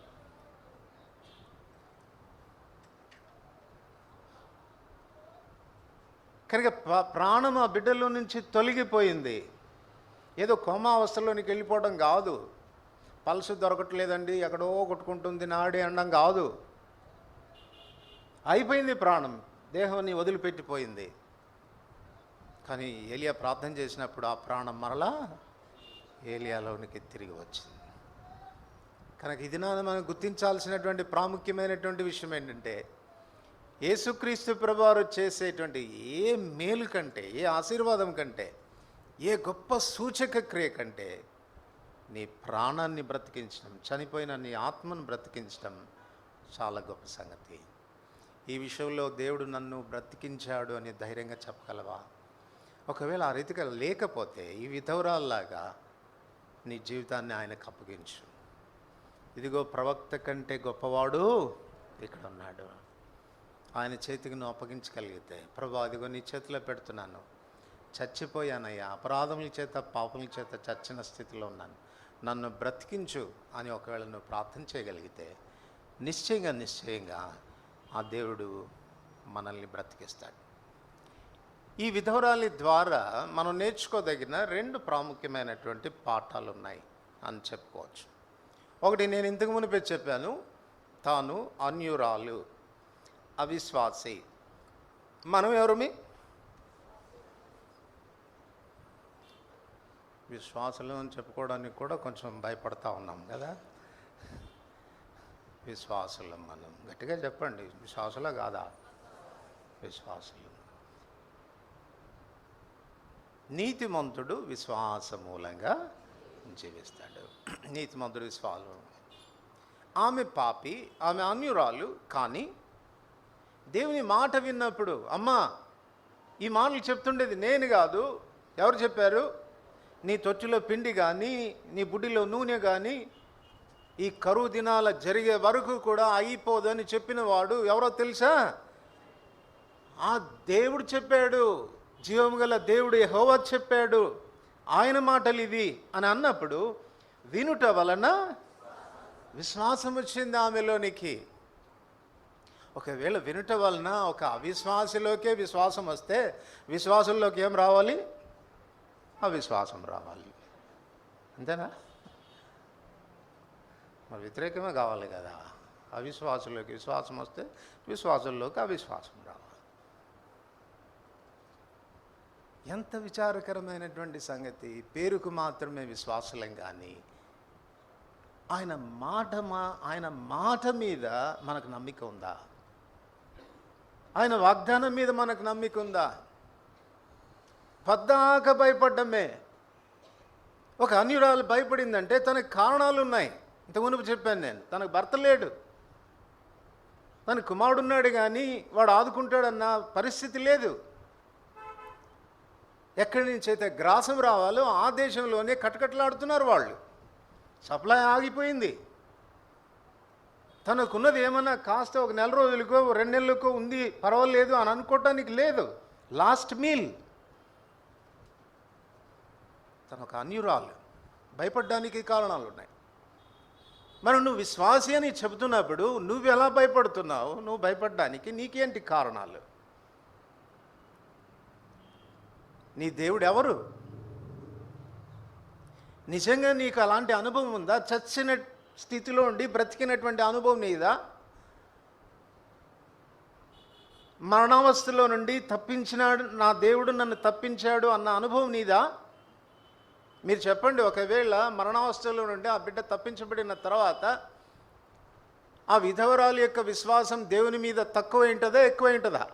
కనుక ప్రాణం ఆ బిడ్డలో నుంచి తొలగిపోయింది. ఏదో కోమావస్థలోనికి వెళ్ళిపోవడం కాదు, పల్సు దొరకట్లేదండి ఎక్కడో కొట్టుకుంటుంది నాడి అనడం కాదు. అయిపోయింది, ప్రాణం దేహాన్ని వదిలిపెట్టిపోయింది. కానీ ఏలియా ప్రార్థన చేసినప్పుడు ఆ ప్రాణం మరలా ఏలియాలోనికి తిరిగి వచ్చింది. కనుక ఇది మనం గుర్తించాల్సినటువంటి ప్రాముఖ్యమైనటువంటి విషయం ఏంటంటే, యేసుక్రీస్తు ప్రభువారు చేసేటువంటి ఏ మేలు కంటే, ఏ ఆశీర్వాదం కంటే, ఏ గొప్ప సూచక క్రియ కంటే నీ ప్రాణాన్ని బ్రతికించడం, చనిపోయిన నీ ఆత్మను బ్రతికించడం చాలా గొప్ప సంగతి. ఈ విషయంలో దేవుడు నన్ను బ్రతికించాడు అని ధైర్యంగా చెప్పగలవా? ఒకవేళ ఆ రీతిగా లేకపోతే ఈ విధవరాల్లాగా నీ జీవితాన్ని ఆయనకు అప్పగించు. ఇదిగో ప్రవక్త కంటే గొప్పవాడు ఇక్కడ ఉన్నాడు. ఆయన చేతికి నువ్వు అప్పగించగలిగితే, ప్రభా అదిగో నీ చేతిలో పెడుతున్నాను, చచ్చిపోయానయ్యా, అపరాధముల చేత పాపముల చేత చచ్చిన స్థితిలో ఉన్నాను, నన్ను బ్రతికించు అని ఒకవేళ నువ్వు ప్రార్థన చేయగలిగితే నిశ్చయంగా ఆ దేవుడు మనల్ని బ్రతికిస్తాడు. ఈ విధవరాలి ద్వారా మనం నేర్చుకోదగిన 2 ప్రాముఖ్యమైనటువంటి పాఠాలు ఉన్నాయి అని చెప్పుకోవచ్చు. ఒకటి, నేను ఇంతకు మునిపే చెప్పాను, తాను అన్యురాలు, అవిశ్వాసి. మనం ఎవరుమి? విశ్వాసులు అని చెప్పుకోవడానికి కూడా కొంచెం భయపడతా ఉన్నాం కదా. విశ్వాసులు మనం, గట్టిగా చెప్పండి, విశ్వాసులా కాదా? విశ్వాసులు. నీతిమంతుడు విశ్వాస మూలంగా జీవిస్తాడు. నీతిమంతుడు విశ్వాసం. ఆమె పాపి, ఆమె అన్యురాలు, కానీ దేవుని మాట విన్నప్పుడు, అమ్మా ఈ మాటలు చెప్తుండేది నేను కాదు, ఎవరు చెప్పారు? నీ తొట్టిలో పిండి కానీ నీ బుడ్డిలో నూనె కానీ ఈ కరువు దినాల జరిగే వరకు కూడా అయిపోదని చెప్పిన వాడు ఎవరో తెలుసా? ఆ దేవుడు చెప్పాడు, జీవం గల దేవుడు యెహోవా చెప్పాడు, ఆయన మాటలు ఇవి అని అన్నప్పుడు వినుట వలన విశ్వాసం వచ్చింది ఆమెలోనికి. ఒకవేళ వినుట వలన ఒక అవిశ్వాసలోకే విశ్వాసం వస్తే విశ్వాసంలోకి ఏం రావాలి? అవిశ్వాసం రావాలి. అంతేనా? మరి వ్యతిరేకమే కావాలి కదా. అవిశ్వాసంలోకి విశ్వాసం వస్తే విశ్వాసంలోకి అవిశ్వాసం రావాలి. ఎంత విచారకరమైనటువంటి సంగతి. పేరుకు మాత్రమే విశ్వాసులం కానీ ఆయన మాట మీద మనకు నమ్మిక ఉందా? ఆయన వాగ్దానం మీద మనకు నమ్మిక ఉందా? పద్దాక భయపడ్డమే. ఒక అన్యురాలు భయపడిందంటే తనకు కారణాలు ఉన్నాయి. ఇంత మునుపు చెప్పాను నేను, తనకు భర్త లేడు, తన కుమారుడున్నాడు కానీ వాడు ఆదుకుంటాడన్న పరిస్థితి లేదు. ఎక్కడి నుంచి అయితే గ్రాసం రావాలో ఆ దేశంలోనే కటకట్లాడుతున్నారు వాళ్ళు. సప్లై ఆగిపోయింది. తనకున్నది ఏమన్నా కాస్త ఒక 1 రోజులకో 2 నెలలకో ఉంది, పర్వాలేదు అని అనుకోవటానికి లేదు. Last meal. తను ఒక అన్యురాలు, భయపడడానికి కారణాలు ఉన్నాయి. మరి నువ్వు విశ్వాసి అని చెబుతున్నప్పుడు నువ్వు ఎలా భయపడుతున్నావు? నువ్వు భయపడడానికి నీకేంటి కారణాలు? నీ దేవుడు ఎవరు? నిజంగా నీకు అలాంటి అనుభవం ఉందా? చచ్చిన స్థితిలో ఉండి బ్రతికినటువంటి అనుభవం నీదా? మరణావస్థలో నుండి తప్పించినాడు నా దేవుడు, నన్ను తప్పించాడు అన్న అనుభవం నీదా? మీరు చెప్పండి. ఒకవేళ మరణావస్థలో నుండి ఆ బిడ్డ తప్పించబడిన తర్వాత ఆ విధవరాలు యొక్క విశ్వాసం దేవుని మీద తక్కువ ఏంటదా ఎక్కువ ఏంటదా?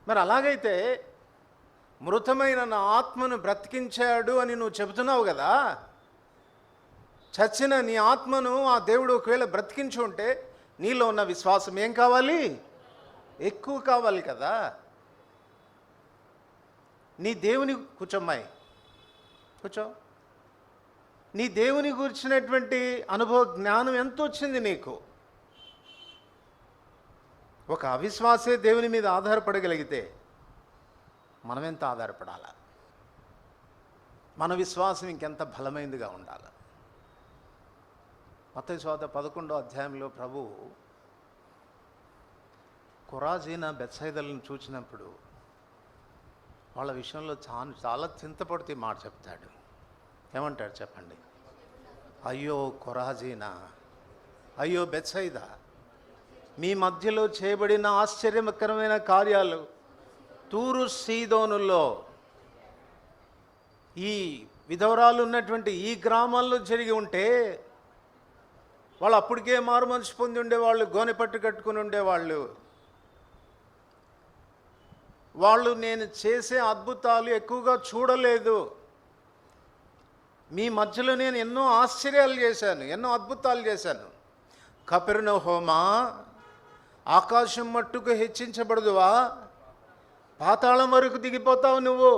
మరి అలాగైతే మృతమైన నా ఆత్మను బ్రతికించాడు అని నువ్వు చెబుతున్నావు కదా. చచ్చిన నీ ఆత్మను ఆ దేవుడు ఒకవేళ బ్రతికించి ఉంటే నీలో ఉన్న విశ్వాసం ఏం కావాలి? ఎక్కువ కావాలి కదా. నీ దేవుని కూర్చోమ్మాయి, కూర్చో. నీ దేవుని గురించినటువంటి అనుభవ జ్ఞానం ఎంత వచ్చింది నీకు? ఒక అవిశ్వాసే దేవుని మీద ఆధారపడగలిగితే మనం ఎంత ఆధారపడాలా? మన విశ్వాసం ఇంకెంత బలమైనదిగా ఉండాలి. మత్తయి సువార్త 11వ అధ్యాయంలో ప్రభువు కొరాజీన బెత్సైదలను చూసినప్పుడు వాళ్ళ విషయంలో చాలా చింతపడితే మాట చెప్తాడు. ఏమంటాడు చెప్పండి? అయ్యో కొరాజీనా, అయ్యో బెత్సైదా, మీ మధ్యలో చేయబడిన ఆశ్చర్యకరమైన కార్యాలు తూరు సీదోనులో, ఈ విధవరాలు ఉన్నటువంటి ఈ గ్రామాల్లో జరిగి ఉంటే వాళ్ళు అప్పటికే మారు మనసు పొంది ఉండేవాళ్ళు, గోనె పట్టు కట్టుకుని ఉండేవాళ్ళు. వాళ్ళు నేను చేసే అద్భుతాలు ఎక్కువగా చూడలేదు. మీ మధ్యలో నేను ఎన్నో ఆశ్చర్యాలు చేశాను, ఎన్నో అద్భుతాలు చేశాను. కపెర్నహూమా, ఆకాశం మట్టుకు హెచ్చించబడదువా? పాతాళం వరకు దిగిపోతావు నువ్వు.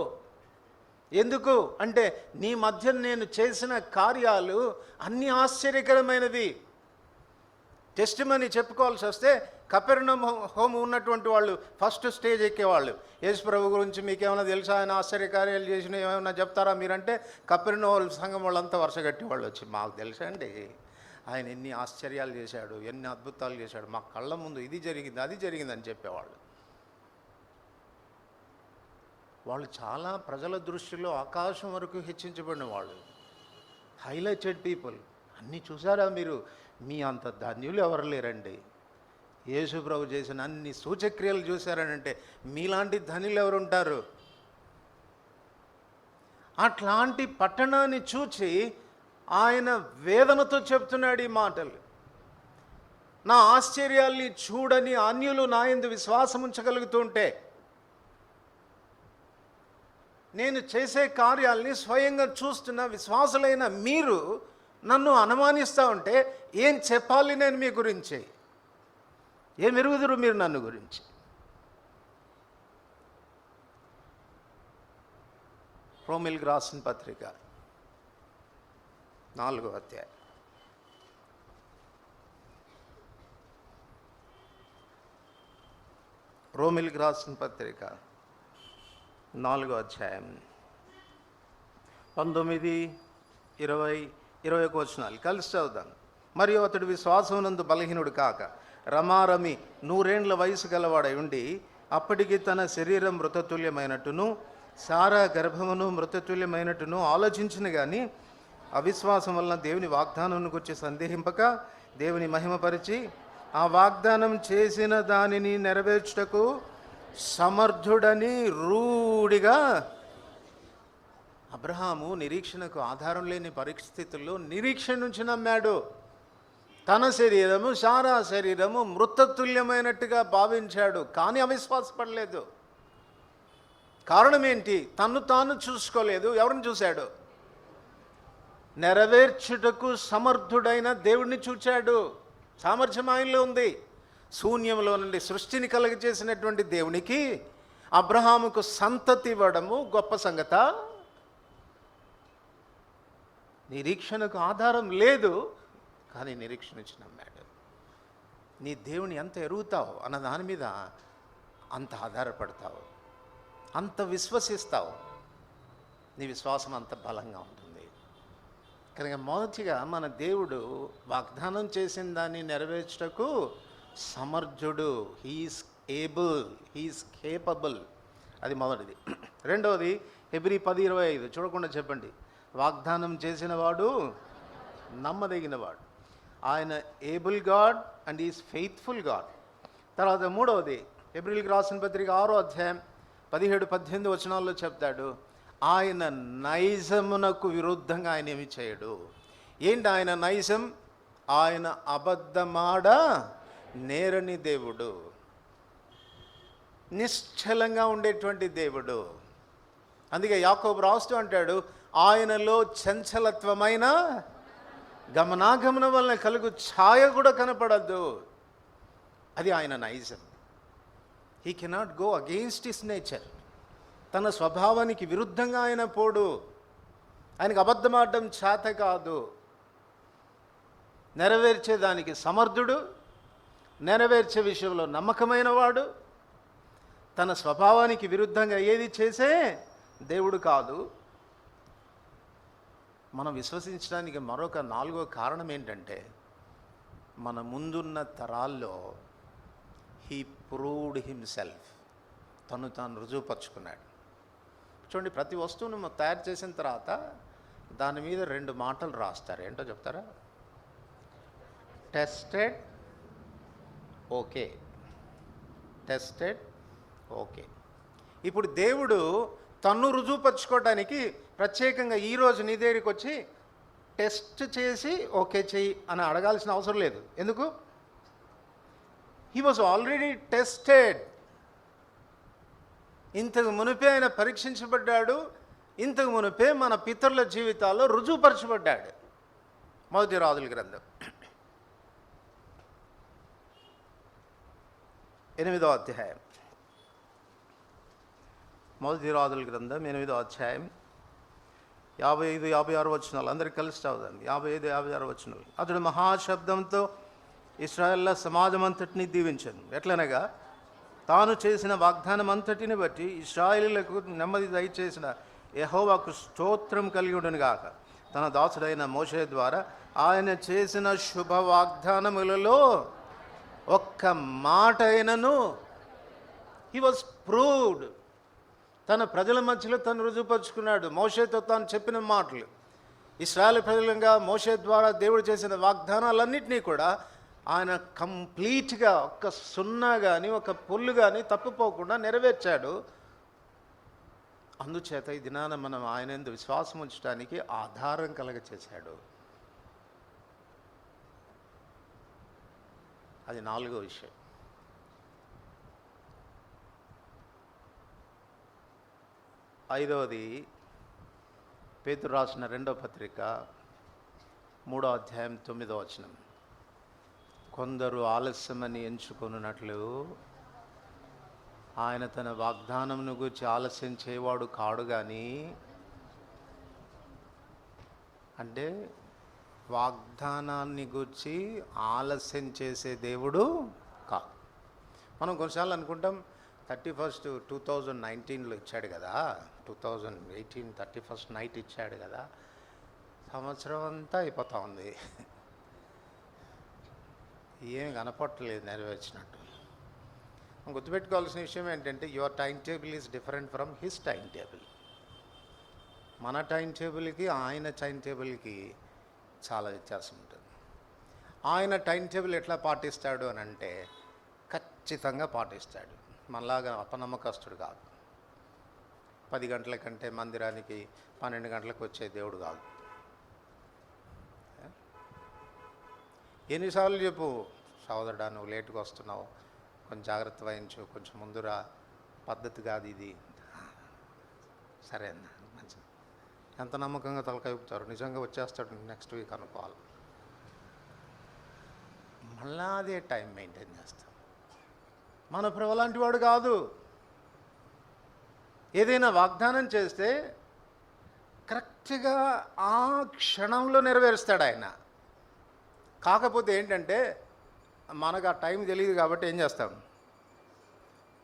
ఎందుకు అంటే నీ మధ్య నేను చేసిన కార్యాలు అన్ని ఆశ్చర్యకరమైనవి. టెస్టిమనీ చెప్పుకోవాల్సి వస్తే కపెర్నహూము ఉన్నటువంటి వాళ్ళు ఫస్ట్ స్టేజ్ ఎక్కేవాళ్ళు. యేసు ప్రభు గురించి మీకేమైనా తెలుసా, ఆయన ఆశ్చర్యకార్యాలు చేసిన ఏమైనా చెప్తారా మీరంటే కపెర్నహూము సంఘం వాళ్ళంతా వరుసగట్టేవాళ్ళు వచ్చి, మాకు తెలుసా అండి ఆయన ఎన్ని ఆశ్చర్యాలు చేశాడు, ఎన్ని అద్భుతాలు చేశాడు, మా కళ్ళ ముందు ఇది జరిగింది అది జరిగిందని చెప్పేవాళ్ళు. వాళ్ళు చాలా ప్రజల దృష్టిలో ఆకాశం వరకు హెచ్చించబడిన వాళ్ళు, హైలైటెడ్ పీపుల్. అన్నీ చూసారా మీరు? మీ అంత ధన్యులు ఎవరు లేరండి. యేసు ప్రభు చేసిన అన్ని సూచక్రియలు చూశారనంటే మీలాంటి ధన్యులు ఎవరు ఉంటారు? అట్లాంటి పట్టణాన్ని చూచి ఆయన వేదనతో చెప్తున్నాడు ఈ మాటలు. నా ఆశ్చర్యాల్ని చూడని అన్యులు నా యందు విశ్వాసం ఉంచగలుగుతుంటే, నేను చేసే కార్యాల్ని స్వయంగా చూస్తున్న విశ్వాసులైన మీరు నన్ను అనుమానిస్తూ ఉంటే ఏం చెప్పాలి నేను మీ గురించి? ఏం ఎరుగుదురు మీరు నన్ను గురించి? రోమిల్కి రాసిన పత్రిక 4వ అధ్యాయం. రోమిల్కి రాసిన పత్రిక 4వ అధ్యాయం 19, 20, 21 వచనాలు కలిసి చదువుతాను. మరియు అతడు విశ్వాసమునందు బలహీనుడు కాక రమారమి 100 ఏండ్ల వయసు గలవాడై ఉండి అప్పటికి తన శరీరం మృతతుల్యమైనట్టును సారా గర్భమును మృతతుల్యమైనట్టును ఆలోచించిన కానీ అవిశ్వాసం వలన దేవుని వాగ్దానం గురించి సందేహింపక దేవుని మహిమపరిచి ఆ వాగ్దానం చేసిన దానిని నెరవేర్చుటకు సమర్థుడని రూఢిగా. అబ్రహాము నిరీక్షణకు ఆధారం లేని పరిస్థితుల్లో నిరీక్షణ నుంచి నమ్మాడు. తన శరీరము సారా శరీరము మృతతుల్యమైనట్టుగా భావించాడు, కానీ అవిశ్వాసపడలేదు. కారణం ఏంటి? తన్ను తాను చూసుకోలేదు. ఎవరిని చూశాడు? నెరవేర్చుటకు సమర్థుడైన దేవుడిని చూచాడు. సామర్థ్యం ఆయనలో ఉంది. శూన్యంలో నుండి సృష్టిని కలుగజేసినటువంటి దేవునికి అబ్రహాముకు సంతతి ఇవ్వడము గొప్ప సంగత? నిరీక్షణకు ఆధారం లేదు, కానీ నిరీక్షణ ఇచ్చి నమ్మాడు. నీ దేవుని ఎంత ఎరుగుతావు అన్న దాని మీద అంత ఆధారపడతావు, అంత విశ్వసిస్తావు, నీ విశ్వాసం అంత బలంగా ఉంటుంది. కనుక మొదటిగా మన దేవుడు వాగ్దానం చేసిన దాన్ని నెరవేర్చుటకు సమర్థుడు. He is able, he is capable. అది మొదటిది. రెండవది హెబ్రీ 10:25 చూడకుండా చెప్పండి. వాగ్దానం చేసిన వాడు నమ్మదగినవాడు. ఆయన able God and is faithful God. తర్వాత మూడవది హెబ్రీయులకు రాసిన పత్రిక 6వ అధ్యాయం 17-18 వచనాల్లో చెప్తాడు, ఆయన నైజమునకు విరుద్ధంగా ఆయన ఏమి చేయడు. ఏంటి ఆయన నైజం? ఆయన అబద్ధమాడ నేరని దేవుడు, నిశ్చలంగా ఉండేటువంటి దేవుడు. అందుకే యాకోబు రాస్తూ అంటాడు, ఆయనలో చంచలత్వమైన గమనాగమనం వలన కలుగు ఛాయ కూడా కనపడద్దు. అది ఆయన నైజం. He cannot go against his nature. తన స్వభావానికి విరుద్ధంగా ఆయన పోడు. ఆయనకు అబద్ధమాడడం చేత కాదు. నెరవేర్చేదానికి సమర్థుడు, నెరవేర్చే విషయంలో నమ్మకమైన వాడు. తన స్వభావానికి విరుద్ధంగా ఏది చేసే దేవుడు కాదు. మనం విశ్వసించడానికి మరొక 4వ కారణం ఏంటంటే, మన ముందున్న తరాల్లో హీ ప్రూవ్డ్ హిమ్సెల్ఫ్. తను తాను రుజువుపరుచుకున్నాడు. చూడండి, ప్రతి వస్తువును మనం తయారు చేసిన తర్వాత దాని మీద 2 మాటలు రాస్తారు. ఏంటో చెప్తారా? Tested, okay. Tested, okay. ఇప్పుడు దేవుడు తన్ను రుజువుపరచుకోవడానికి ప్రత్యేకంగా ఈరోజు నీ దగ్గరికి వచ్చి టెస్ట్ చేసి ఓకే చెయ్యి అని అడగాల్సిన అవసరం లేదు. ఎందుకు? He was already tested. ఇంతకు మునిపే ఆయన పరీక్షించబడ్డాడు. ఇంతకు మునిపే మన పితరుల జీవితాల్లో రుజువుపరచబడ్డాడు. మొదటి రాజుల గ్రంథం 8వ అధ్యాయం. మొదటి రాజుల గ్రంథం 8వ అధ్యాయం 55, 56 వచనాలు. అందరికి కలిసి చదువుదాం. 55, 56 వచనాలు. అతడు మహాశబ్దంతో ఇశ్రాయేళ్ల సమాజం అంతటిని దీవించాను. ఎట్లనగా, తాను చేసిన వాగ్దానం అంతటిని బట్టి ఇశ్రాయేలీయులకు నెమ్మది దయచేసిన యెహోవాకు స్తోత్రం కలిగి ఉండును గాక. తన దాసుడైన మోషే ద్వారా ఆయన చేసిన శుభ వాగ్దానములలో ఒక్క మాట అయినను హీ వాజ్ ప్రూవ్డ్. తన ప్రజల మధ్యలో తను రుజువుపరుచుకున్నాడు. మోషేతో తాను చెప్పిన మాటలు, ఇశ్రాయేలు ప్రజలంగా మోషే ద్వారా దేవుడు చేసిన వాగ్దానాలన్నింటినీ కూడా ఆయన కంప్లీట్గా ఒక్క సున్నా కానీ ఒక పొల్లు కానీ తప్పిపోకుండా నెరవేర్చాడు. అందుచేత ఈ దినాన మనం ఆయన యందు విశ్వాసం ఉంచడానికి ఆధారం కలగచేశాడు. అది 4వ విషయం. ఐదవది, పేతురు రాసిన 2వ పత్రిక 3వ అధ్యాయం 9వ వచనం. కొందరు ఆలస్యమని ఎంచుకొనున్నట్లు ఆయన తన వాగ్దానమును గురించి ఆలస్యం చేయవాడు కాడు. కానీ అంటే వాగ్దానాన్ని గురించి ఆలస్యం చేసే దేవుడు కాదు. మనం కొన్నిసార్లు అనుకుంటాం 31st 2019లో ఇచ్చాడు కదా, 2018 31st నైట్ ఇచ్చాడు కదా, సంవత్సరం అంతా అయిపోతా ఉంది, ఏం కనపట్టలేదు నెరవేర్చినట్టు. గుర్తుపెట్టుకోవాల్సిన విషయం ఏంటంటే, your time table is different from his time table. మన టైం టేబుల్కి ఆయన టైం టేబుల్కి చాలా వ్యత్యాసం ఉంటుంది. ఆయన టైం టేబుల్ ఎట్లా పాటిస్తాడు అని అంటే, ఖచ్చితంగా పాటిస్తాడు. మనలాగా అపనమ్మకస్తుడు కాదు. 10 గంటల కంటే మందిరానికి 12 గంటలకు వచ్చే దేవుడు కాదు. ఎన్నిసార్లు చెప్పు, సోదరుడా నువ్వు లేటుగా వస్తున్నావు, కొంచెం జాగ్రత్త వహించు, కొంచెం ముందురా, పద్ధతి కాదు ఇది. సరే అన్న, మంచిది. ఎంత నమ్మకంగా తలకైపుతారు, నిజంగా వచ్చేస్తాడు నెక్స్ట్ వీక్ అనుకోవాలి. మళ్ళా అదే టైం మెయింటైన్ చేస్తాం. మన ప్రభు లాంటి వాడు కాదు. ఏదైనా వాగ్దానం చేస్తే కరెక్ట్గా ఆ క్షణంలో నెరవేరుస్తాడు ఆయన. కాకపోతే ఏంటంటే, మనకు ఆ టైం తెలియదు కాబట్టి ఏం చేస్తాం,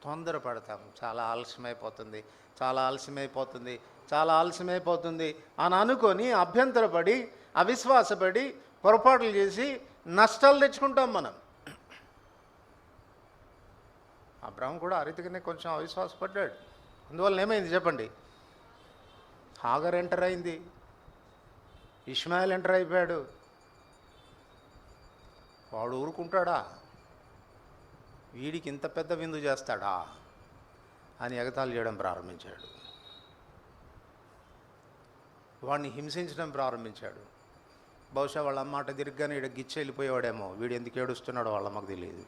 తొందరపడతాం. చాలా ఆలస్యమైపోతుంది, చాలా ఆలస్యమైపోతుంది, చాలా ఆలస్యమైపోతుంది అని అనుకొని అభ్యంతరపడి, అవిశ్వాసపడి, పొరపాట్లు చేసి నష్టాలు తెచ్చుకుంటాం మనం. అబ్రాహాం కూడా ఆ రీతిగానే కొంచెం అవిశ్వాసపడ్డాడు. అందువల్ల ఏమైంది చెప్పండి, హాగర్ ఎంటర్ అయింది, ఇష్మాయిల్ ఎంటర్ అయిపోయాడు. వాడు ఊరుకుంటాడా, వీడికి ఇంత పెద్ద విందు చేస్తాడా అని ఎగతాళి చేయడం ప్రారంభించాడు. వాడిని హింసించడం ప్రారంభించాడు. బహుశా వాళ్ళ అమ్మాట తిరిగ్గానే వీడు గిచ్చి వెళ్ళిపోయేవాడేమో, వీడు ఎందుకు ఏడుస్తున్నాడో వాళ్ళ అమ్మకు తెలియదు.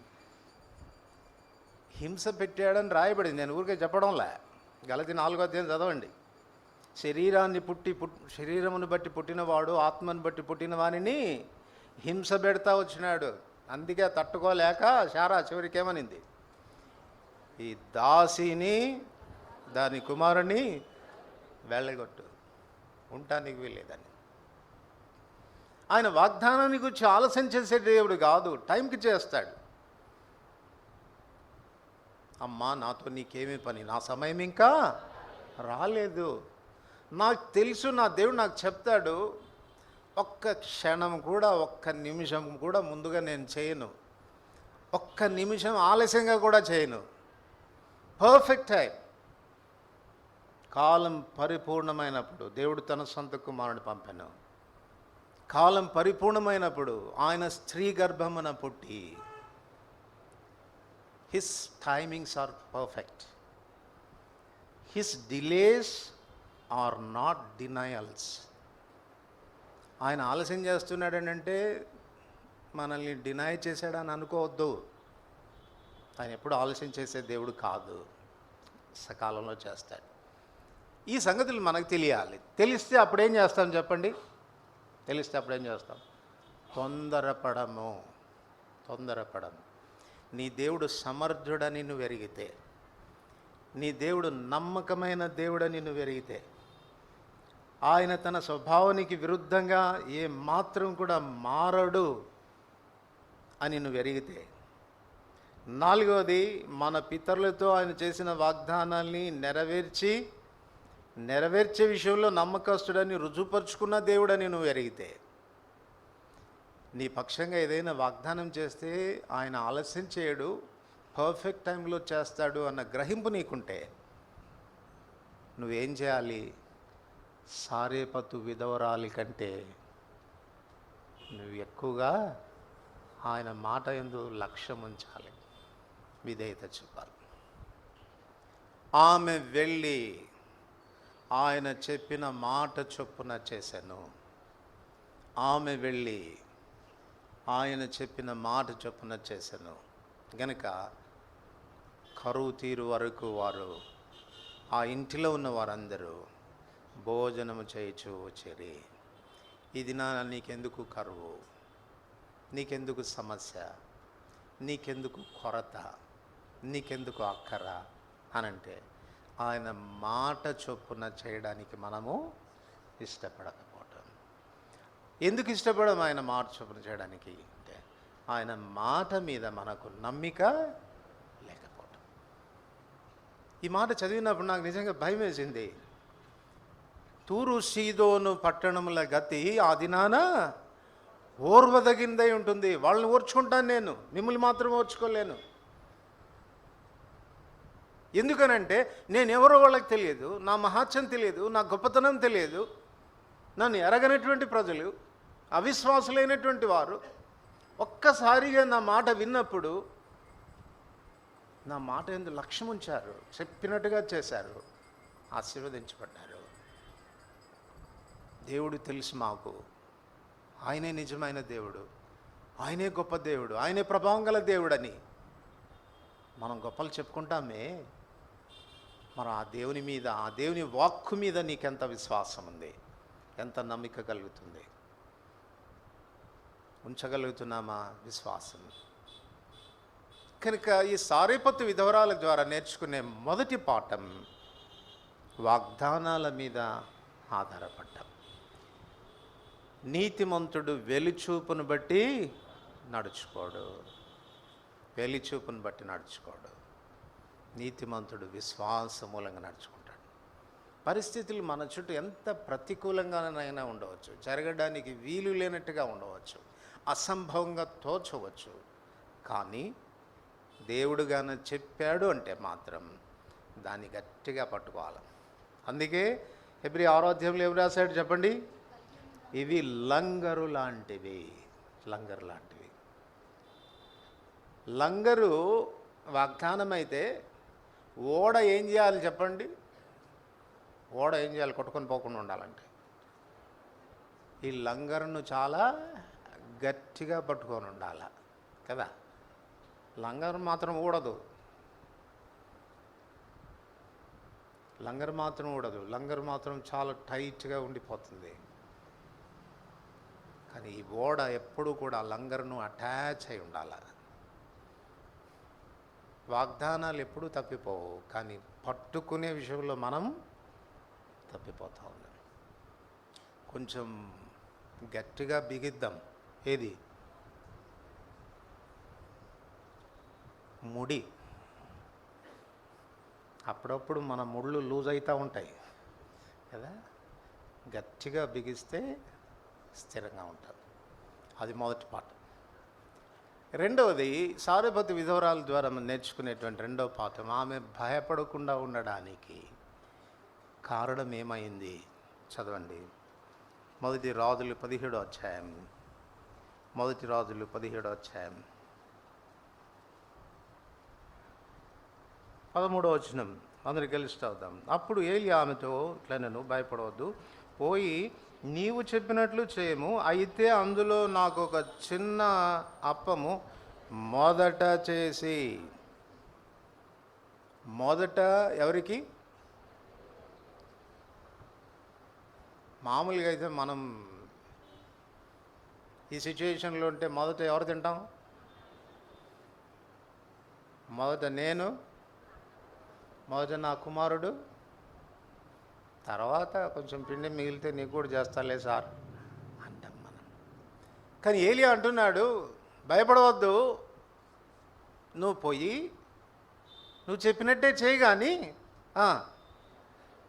హింస పెట్టాడని రాయబడింది, నేను ఊరికే చెప్పడంలే. గలతీ 4వ అధ్యాయం చదవండి. శరీరమును బట్టి పుట్టినవాడు ఆత్మను బట్టి పుట్టిన వానిని హింస పెడతా వచ్చినాడు. అందుకే తట్టుకోలేక శారా చివరికి ఏమనింది, ఈ దాసిని దాని కుమారుని వెళ్ళగొట్టు, ఉండటానికి వీల్లేదని. ఆయన వాగ్దానాన్ని గురించి ఆలస్యం చేసే దేవుడు కాదు, టైంకి చేస్తాడు. అమ్మా నాతో నీకేమీ పని, నా సమయం ఇంకా రాలేదు. నాకు తెలుసు, నా దేవుడు నాకు చెప్తాడు. ఒక్క క్షణం కూడా, ఒక్క నిమిషం కూడా ముందుగా నేను చేయను, ఒక్క నిమిషం ఆలస్యంగా కూడా చేయను. Perfect time. కాలం పరిపూర్ణమైనప్పుడు దేవుడు తన సొంత కుమారుని పంపెను. కాలం పరిపూర్ణమైనప్పుడు ఆయన స్త్రీ గర్భమున పుట్టి, his timings are perfect. His delays are not denials. ఆయన ఆలస్యం చేస్తున్నాడనంటే మనల్ని డినై చేశాడని అనుకోవద్దు. ఆయన ఎప్పుడు ఆలస్యం చేసే దేవుడు కాదు, సకాలంలో చేస్తాడు. ఈ సంగతులు మనకు తెలియాలి. తెలిస్తే అప్పుడేం చేస్తాం చెప్పండి? తెలిస్తే అప్పుడేం చేస్తాం? తొందరపడము. నీ దేవుడు సమర్థుడని నువ్వు ఎరిగితే, నీ దేవుడు నమ్మకమైన దేవుడని నువ్వు ఎరిగితే, ఆయన తన స్వభావానికి విరుద్ధంగా ఏ మాత్రం కూడా మారడు అని నువ్వు ఎరిగితే, నాలుగవది, మన పితరులతో ఆయన చేసిన వాగ్దానాల్ని నెరవేర్చే విషయంలో నమ్మకస్తుడని రుజువుపరుచుకున్న దేవుడని నువ్వు ఎరిగితే, నీ పక్షంగా ఏదైనా వాగ్దానం చేస్తే ఆయన ఆలస్యం చేయడు, పర్ఫెక్ట్ టైంలో చేస్తాడు అన్న గ్రహింపు నీకుంటే, నువ్వేం చేయాలి? సారేపతు విధవరాలి కంటే నువ్వు ఎక్కువగా ఆయన మాట యందు లక్ష్యం ఉంచాలి, విధేయత చూపాలి. ఆమె వెళ్ళి ఆయన చెప్పిన మాట చొప్పున చేశాను. ఆమె వెళ్ళి ఆయన చెప్పిన మాట చొప్పున చేశాను గనుక కరువు తీరు వరకు వారు, ఆ ఇంటిలో ఉన్న వారందరూ భోజనము చేయుచు వచ్చేరి. ఇది నీకెందుకు కరువు, నీకెందుకు సమస్య, నీకెందుకు కొరత, నీకెందుకు అక్కర అనంటే, ఆయన మాట చొప్పున చేయడానికి మనము ఇష్టపడకపోవటం. ఎందుకు ఇష్టపడము ఆయన మాట చొప్పున చేయడానికి అంటే, ఆయన మాట మీద మనకు నమ్మిక లేకపోవటం. ఈ మాట చదివినప్పుడు నాకు నిజంగా భయం వేసింది. తూరు సీదోను పట్టణముల గతి ఆ దినాన ఓర్వదగిందై ఉంటుంది. వాళ్ళని ఓర్చుకుంటాను నేను, మిమ్మల్ని మాత్రం ఓర్చుకోలేను. ఎందుకనంటే నేను ఎవరో వాళ్ళకి తెలియదు, నా మహాత్యం తెలియదు, నా గొప్పతనం తెలియదు. నన్ను ఎరగనటువంటి ప్రజలు, అవిశ్వాసులైనటువంటి వారు ఒక్కసారిగా నా మాట విన్నప్పుడు నా మాట ఎందుకు లక్ష్యం ఉంచారు, చెప్పినట్టుగా చేశారు, ఆశీర్వదించబడ్డారు. దేవుడు తెలుసు మాకు, ఆయనే నిజమైన దేవుడు, ఆయనే గొప్ప దేవుడు, ఆయనే ప్రభావం గల దేవుడని మనం గొప్పలు చెప్పుకుంటామే. మరి ఆ దేవుని మీద, ఆ దేవుని వాక్కు మీద నీకెంత విశ్వాసం ఉంది, ఎంత నమ్మిక కలుగుతుంది, ఉంచగలుగుతున్నామా విశ్వాసం? కనుక ఈ సారేపతు విధవరాల ద్వారా నేర్చుకునే మొదటి పాఠం, వాగ్దానాల మీద ఆధారపడ్డాం. నీతిమంతుడు వెలిచూపును బట్టి నడుచుకోడు, వెలిచూపును బట్టి నడుచుకోడు. నీతిమంతుడు విశ్వాస మూలంగా నడుచుకుంటాడు. పరిస్థితులు మన చుట్టూ ఎంత ప్రతికూలంగానైనా ఉండవచ్చు, జరగడానికి వీలు లేనట్టుగా ఉండవచ్చు, అసంభవంగా తోచవచ్చు. కానీ దేవుడుగానే చెప్పాడు అంటే మాత్రం దాన్ని గట్టిగా పట్టుకోవాలి. అందుకే హెబ్రీ 6వ అధ్యాయంలో ఏం రాశాడు చెప్పండి? ఇవి లంగరు లాంటివి. లంగరు వాగ్దానం అయితే ఓడ ఏం చేయాలి చెప్పండి? ఓడ ఏం చేయాలి? కొట్టుకొని పోకుండా ఉండాలంటే ఈ లంగరును చాలా గట్టిగా పట్టుకొని ఉండాలి కదా. లంగరు మాత్రం ఊడదు, లంగరు మాత్రం చాలా టైట్గా ఉండిపోతుంది. కానీ ఈ ఓడ ఎప్పుడూ కూడా లంగరును అటాచ్ అయి ఉండాలి. వాగ్దానాలు ఎప్పుడూ తప్పిపోవు, కానీ పట్టుకునే విషయంలో మనం తప్పిపోతా ఉన్నాం. కొంచెం గట్టిగా బిగిద్దాం. ఏది? ముడి. అప్పుడప్పుడు మన ముళ్ళు లూజ్ అవుతూ ఉంటాయి కదా, గట్టిగా బిగిస్తే స్థిరంగా ఉంటారు. అది మొదటి పాఠం. రెండవది, సారెపతు విధవరాల ద్వారా మనం నేర్చుకునేటువంటి రెండవ పాఠం, ఆమె భయపడకుండా ఉండడానికి కారణం ఏమైంది? చదవండి. మొదటి రాజులు 17వ అధ్యాయం. మొదటి రాజులు 17వ అధ్యాయం 13వ వచనం. అందరికి కలిసి చదువుదాం. అప్పుడు ఏలి ఆమెతో ఇట్లా, నేను భయపడవద్దు, పోయి నీవు చెప్పినట్లు చేయము, అయితే అందులో నాకు ఒక చిన్న అప్పము మొదట చేసి. మొదట ఎవరికి? మామూలుగా అయితే మనం ఈ సిచ్యువేషన్లో ఉంటే మొదట ఎవరు తింటాం? మొదట నేను, మొదట నా కుమారుడు, తర్వాత కొంచెం పిండి మిగిలితే నీకు కూడా చేస్తాలే సార్ అంటాం మనం. కానీ ఏలియా అంటున్నాడు, భయపడవద్దు, నువ్వు పోయి నువ్వు చెప్పినట్టే చేయి, కానీ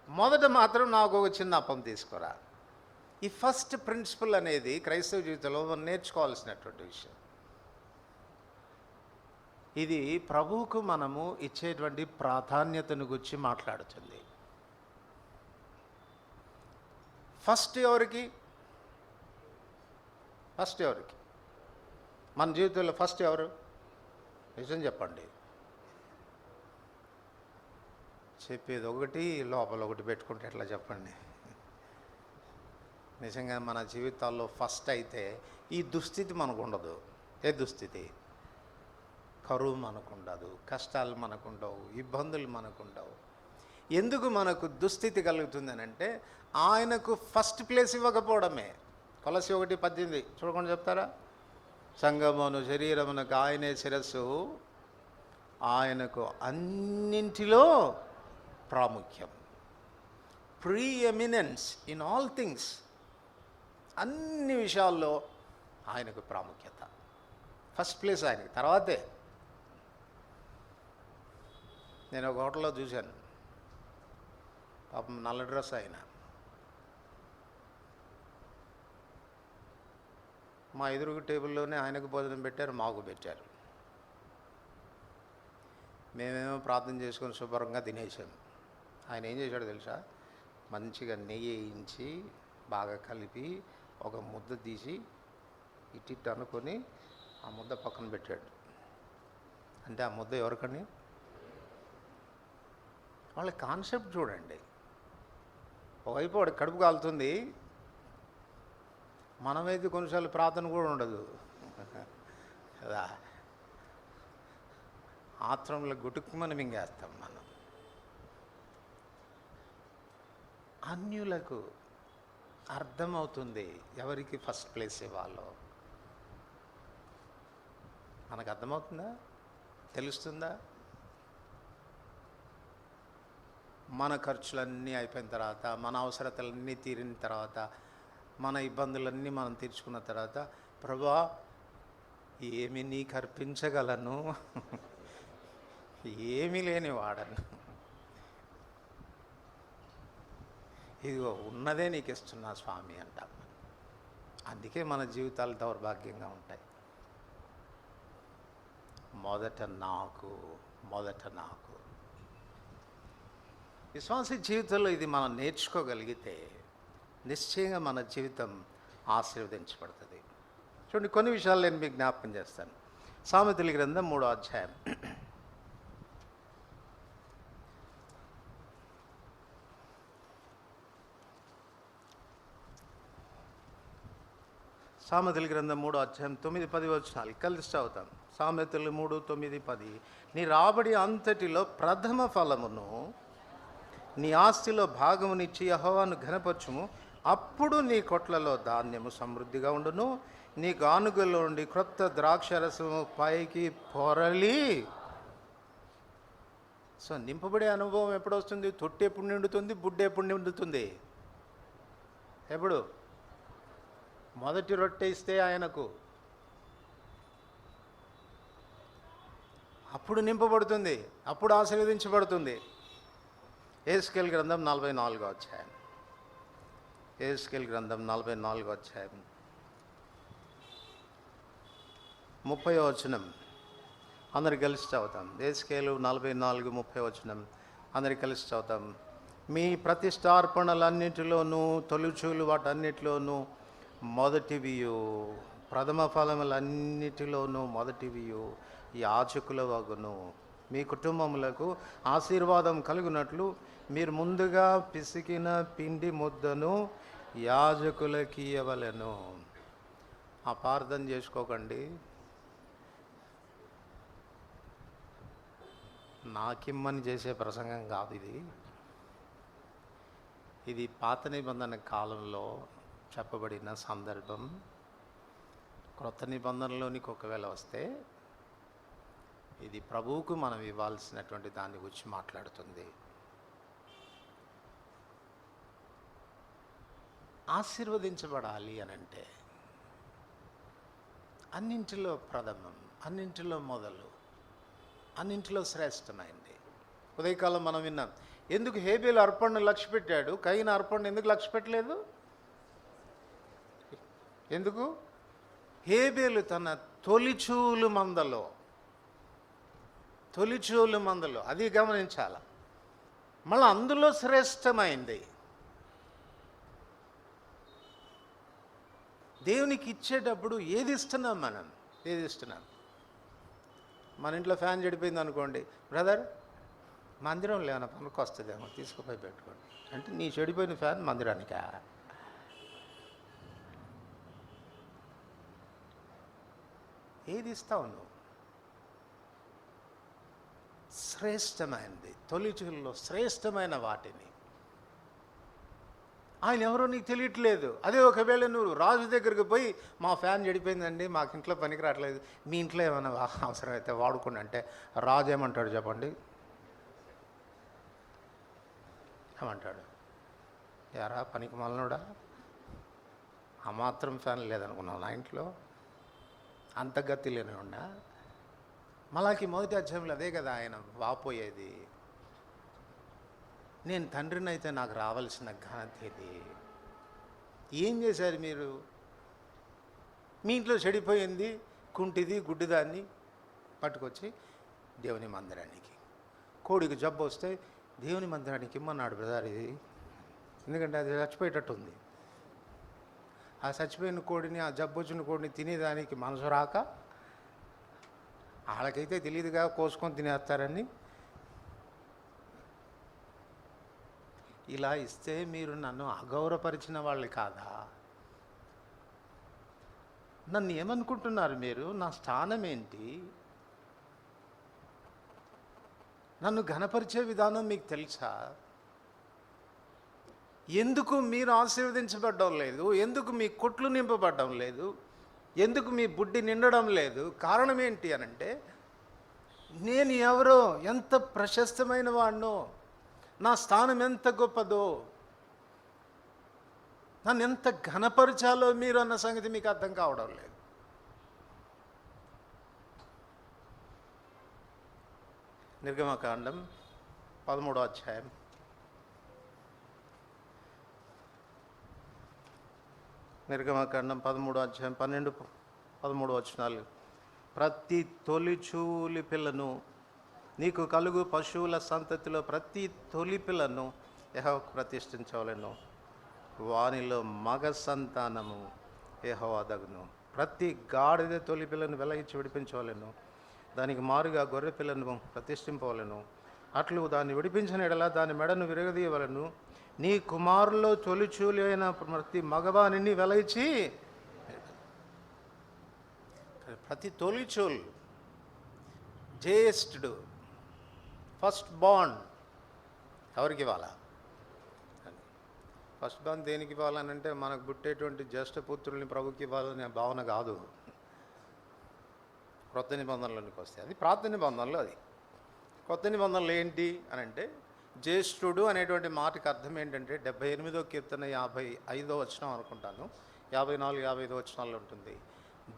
మొదట మాత్రం నాకు ఒక చిన్న అప్పం తీసుకురా. ఈ ఫస్ట్ ప్రిన్సిపల్ అనేది క్రైస్తవ జీవితంలో మనం నేర్చుకోవాల్సినటువంటి విషయం. ఇది ప్రభువుకు మనము ఇచ్చేటువంటి ప్రాధాన్యతను గురించి మాట్లాడుతుంది. ఫస్ట్ ఎవరికి? మన జీవితంలో ఫస్ట్ ఎవరు? నిజం చెప్పండి. చెప్పేది ఒకటి, లోపల ఒకటి పెట్టుకుంటే ఎట్లా చెప్పండి? నిజంగా మన జీవితాల్లో ఫస్ట్ అయితే ఈ దుస్థితి మనకు ఉండదు. ఏ దుస్థితి? కరువు మనకు ఉండదు, కష్టాలు మనకు ఉండవు, ఇబ్బందులు మనకు ఉండవు. ఎందుకు మనకు దుస్థితి కలుగుతుంది అని అంటే, ఆయనకు ఫస్ట్ ప్లేస్ ఇవ్వకపోవడమే. కొలసి 1:18 చూడకుండా చెప్తారా? సంగమును శరీరమునకు ఆయనే శిరస్సు, ఆయనకు అన్నింటిలో ప్రాముఖ్యం. Pre eminence in all things. అన్ని విషయాల్లో ఆయనకు ప్రాముఖ్యత, ఫస్ట్ ప్లేస్ ఆయనకి, తర్వాతే. నేను ఒక హోటల్లో చూశాను, పాపం నల్ల డ్రెస్ ఆయన. మా ఎదురుగు టేబుల్లోనే ఆయనకు భోజనం పెట్టారు, మాకు పెట్టారు. మేమేమో ప్రార్థన చేసుకొని శుభ్రంగా తినేసాం. ఆయన ఏం చేశాడో తెలుసా? మంచిగా నెయ్యి వేయించి బాగా కలిపి ఒక ముద్ద తీసి ఇటు అనుకొని ఆ ముద్ద పక్కన పెట్టాడు. అంటే ఆ ముద్ద ఎవరికని? వాళ్ళ కాన్సెప్ట్ చూడండి. ఒకవైపు వాడు కడుపు కాలుతుంది, మనమైతే కొన్నిసార్లు ప్రార్థన కూడా ఉండదు కదా, ఆత్రంలో గుటుక్కుమని మింగేస్తాం మనం. అన్యులకు అర్థమవుతుంది ఎవరికి ఫస్ట్ ప్లేస్ ఇవ్వాలో. మనకు అర్థమవుతుందా? తెలుస్తుందా? మన ఖర్చులన్నీ అయిపోయిన తర్వాత, మన అవసరతలన్నీ తీరిన తర్వాత, మన ఇబ్బందులన్నీ మనం తీర్చుకున్న తర్వాత, ప్రభువా ఏమి నీకు అర్పించగలను, ఏమీ లేని వాడను, ఇదిగో ఉన్నదే నీకు ఇస్తున్నా స్వామి అంటాం. అందుకే మన జీవితాలు దౌర్భాగ్యంగా ఉంటాయి. మొదట నాకు. విశ్వాస జీవితంలో ఇది మనం నేర్చుకోగలిగితే నిశ్చయంగా మన జీవితం ఆశీర్వదించబడుతుంది. చూడండి, కొన్ని విషయాలు నేను మీకు జ్ఞాపకం చేస్తాను. సామెతల గ్రంథం 3వ అధ్యాయం. సామెతల గ్రంథం 3వ అధ్యాయం 9-10 వచనాలు కలిసి చదువుతాం. సామెతలు 3:9-10. నీ రాబడి అంతటిలో ప్రథమ ఫలమును, నీ ఆస్తిలో భాగమునిచ్చి యెహోవాను ఘనపరచుము. అప్పుడు నీ కొట్లలో ధాన్యము సమృద్ధిగా ఉండును, నీ గానుగలో నుండి క్రొత్త ద్రాక్షరసము పైకి పొరలి. సో నింపబడే అనుభవం ఎప్పుడు వస్తుంది? తొట్టి ఎప్పుడు నిండుతుంది? బుడ్డ ఎప్పుడు నిండుతుంది? ఎప్పుడు? మొదటి రొట్టె ఇస్తే ఆయనకు అప్పుడు నింపబడుతుంది, అప్పుడు ఆశీర్వదించబడుతుంది. యెహెజ్కేలు గ్రంథం 44వ అధ్యాయం. యెహెజ్కేలు గ్రంథం 44వ అధ్యాయం 30వ వచనం అందరు కలిసి చదువుతాం. యెహెజ్కేలు 44:30 వచనం అందరు కలిసి చదువుతాం. మీ ప్రతిష్టార్పణలన్నిటిలోనూ, తొలిచూలు వాటన్నిటిలోనూ మొదటివియు, ప్రథమ ఫలములన్నిటిలోనూ మొదటివియు యాజకుల వగును. మీ కుటుంబములకు ఆశీర్వాదం కలుగునట్లు మీరు ముందుగా పిసికిన పిండి ముద్దను యాజకులకి ఇవ్వవలెను. అపార్థం చేసుకోకండి, నాకిమ్మని చేసే ప్రసంగం కాదు ఇది. ఇది పాత నిబంధన కాలంలో చెప్పబడిన సందర్భం. క్రొత్త నిబంధనలోనికి ఒకవేళ వస్తే ఇది ప్రభువుకు మనం ఇవ్వాల్సినటువంటి దాని గురించి మాట్లాడుతుంది. ఆశీర్వదించబడాలి అనంటే అన్నింటిలో ప్రథమం, అన్నింటిలో మొదలు, అన్నింటిలో శ్రేష్టమైంది. ఉదయకాలం మనం విన్నాం, ఎందుకు హేబేలు అర్పణను లక్ష్య పెట్టాడు, కయీను అర్పణను ఎందుకు లక్ష్య పెట్టలేదు? ఎందుకు? హేబేలు తన తొలిచూలు మందలో అది గమనించాల. మళ్ళీ అందులో శ్రేష్టమైంది. దేవునికి ఇచ్చేటప్పుడు ఏది ఇస్తున్నాం? ఏది ఇస్తున్నాం? మన ఇంట్లో ఫ్యాన్ చెడిపోయింది అనుకోండి, బ్రదర్ మందిరంలో ఏమైనా పనికి వస్తుందేమో తీసుకుపోయి పెట్టుకోండి అంటే, నీ చెడిపోయిన ఫ్యాన్ మందిరానికా? ఏది ఇస్తావు నువ్వు? శ్రేష్టమైనది, తొలిచూల్లో శ్రేష్టమైన వాటిని. ఆయన ఎవరో నీకు తెలియట్లేదు. అదే ఒకవేళ నువ్వు రాజు దగ్గరికి పోయి, మా ఫ్యాన్ చెడిపోయిందండి, మాకు ఇంట్లో పనికి రావట్లేదు, మీ ఇంట్లో ఏమైనా అవసరమైతే వాడుకోండి అంటే, రాజు ఏమంటాడు చెప్పండి? ఏమంటాడు? యారా పనికి మలనుడా, ఆ మాత్రం ఫ్యాన్ లేదనుకున్నావు నా ఇంట్లో? అంత గతి లేని ఉండా? మలాకి 1వ అధ్యాయంలో అదే కదా ఆయన వాపోయేది. నేను తండ్రిని అయితే నాకు రావాల్సిన ఘనత ఇది. ఏం చేశారు మీరు? మీ ఇంట్లో చెడిపోయింది, కుంటిది, గుడ్డిదాన్ని పట్టుకొచ్చి దేవుని మందిరానికి, కోడికి జబ్బు వస్తే దేవుని మందిరానికి ఇమ్మన్నాడు బ్రదర్ ఇది, ఎందుకంటే అది చచ్చిపోయేటట్టుంది. ఆ చచ్చిపోయిన కోడిని, ఆ జబ్బు వచ్చిన కోడిని తినేదానికి మనసు రాక, వాళ్ళకైతే తెలియదుగా కోసుకొని తినేస్తారని, ఇలా ఇస్తే మీరు నన్ను అగౌరవపరిచిన వాళ్ళు కాదా? నన్ను ఏమనుకుంటున్నారు మీరు? నా స్థానం ఏంటి? నన్ను ఘనపరిచే విధానం మీకు తెలుసా? ఎందుకు మీరు ఆశీర్వదించబడడం లేదు? ఎందుకు మీ కొట్లు నింపబడడం లేదు? ఎందుకు మీ బుడ్డి నిండడం లేదు? కారణం ఏంటి అనంటే, నేను ఎవరో, ఎంత ప్రశస్తమైన వాడినో, నా స్థానం ఎంత గొప్పదో, నన్ను ఎంత ఘనపరచాలో మీరు అన్న సంగతి మీకు అర్థం కావడం లేదు. నిర్గమకాండం 13వ అధ్యాయం 12-13 వచనాలు. ప్రతి తొలిచూలి పిల్లను, నీకు కలుగు పశువుల సంతతిలో ప్రతి తొలి పిల్లను యెహోవాకు ప్రతిష్ఠించవలెను. వానిలో మగ సంతానము యెహోవాదగును. ప్రతి గాడిద తొలి పిల్లను వెలగించి విడిపించవలెను. దానికి మారుగా గొర్రె పిల్లను ప్రతిష్ఠింపవలెను. అట్లు దాన్ని విడిపించిన ఎడల దాని మెడను విరగదీయవలను. నీ కుమారులో తొలిచూలి అయిన ప్రతి మగవానిని వెలయించి, ప్రతి తొలిచూలు, జ్యేష్ఠుడు, ఫస్ట్ బాండ్ ఎవరికి ఇవ్వాలా? ఫస్ట్ బాండ్ దేనికి ఇవ్వాలనంటే, మనకు పుట్టేటువంటి జ్యేష్ఠపుత్రుల్ని ప్రభుకి ఇవ్వాలనే భావన కాదు. క్రొత్త నిబంధనలోనికి వస్తే అది పాత నిబంధనలో, అది కొత్త నిబంధనలు ఏంటి అని అంటే, జ్యేష్ఠుడు అనేటువంటి మాటకి అర్థం ఏంటంటే 78వ కీర్తన 55వ వచనం అనుకుంటాను, 54, 55 వచనాల్లో ఉంటుంది.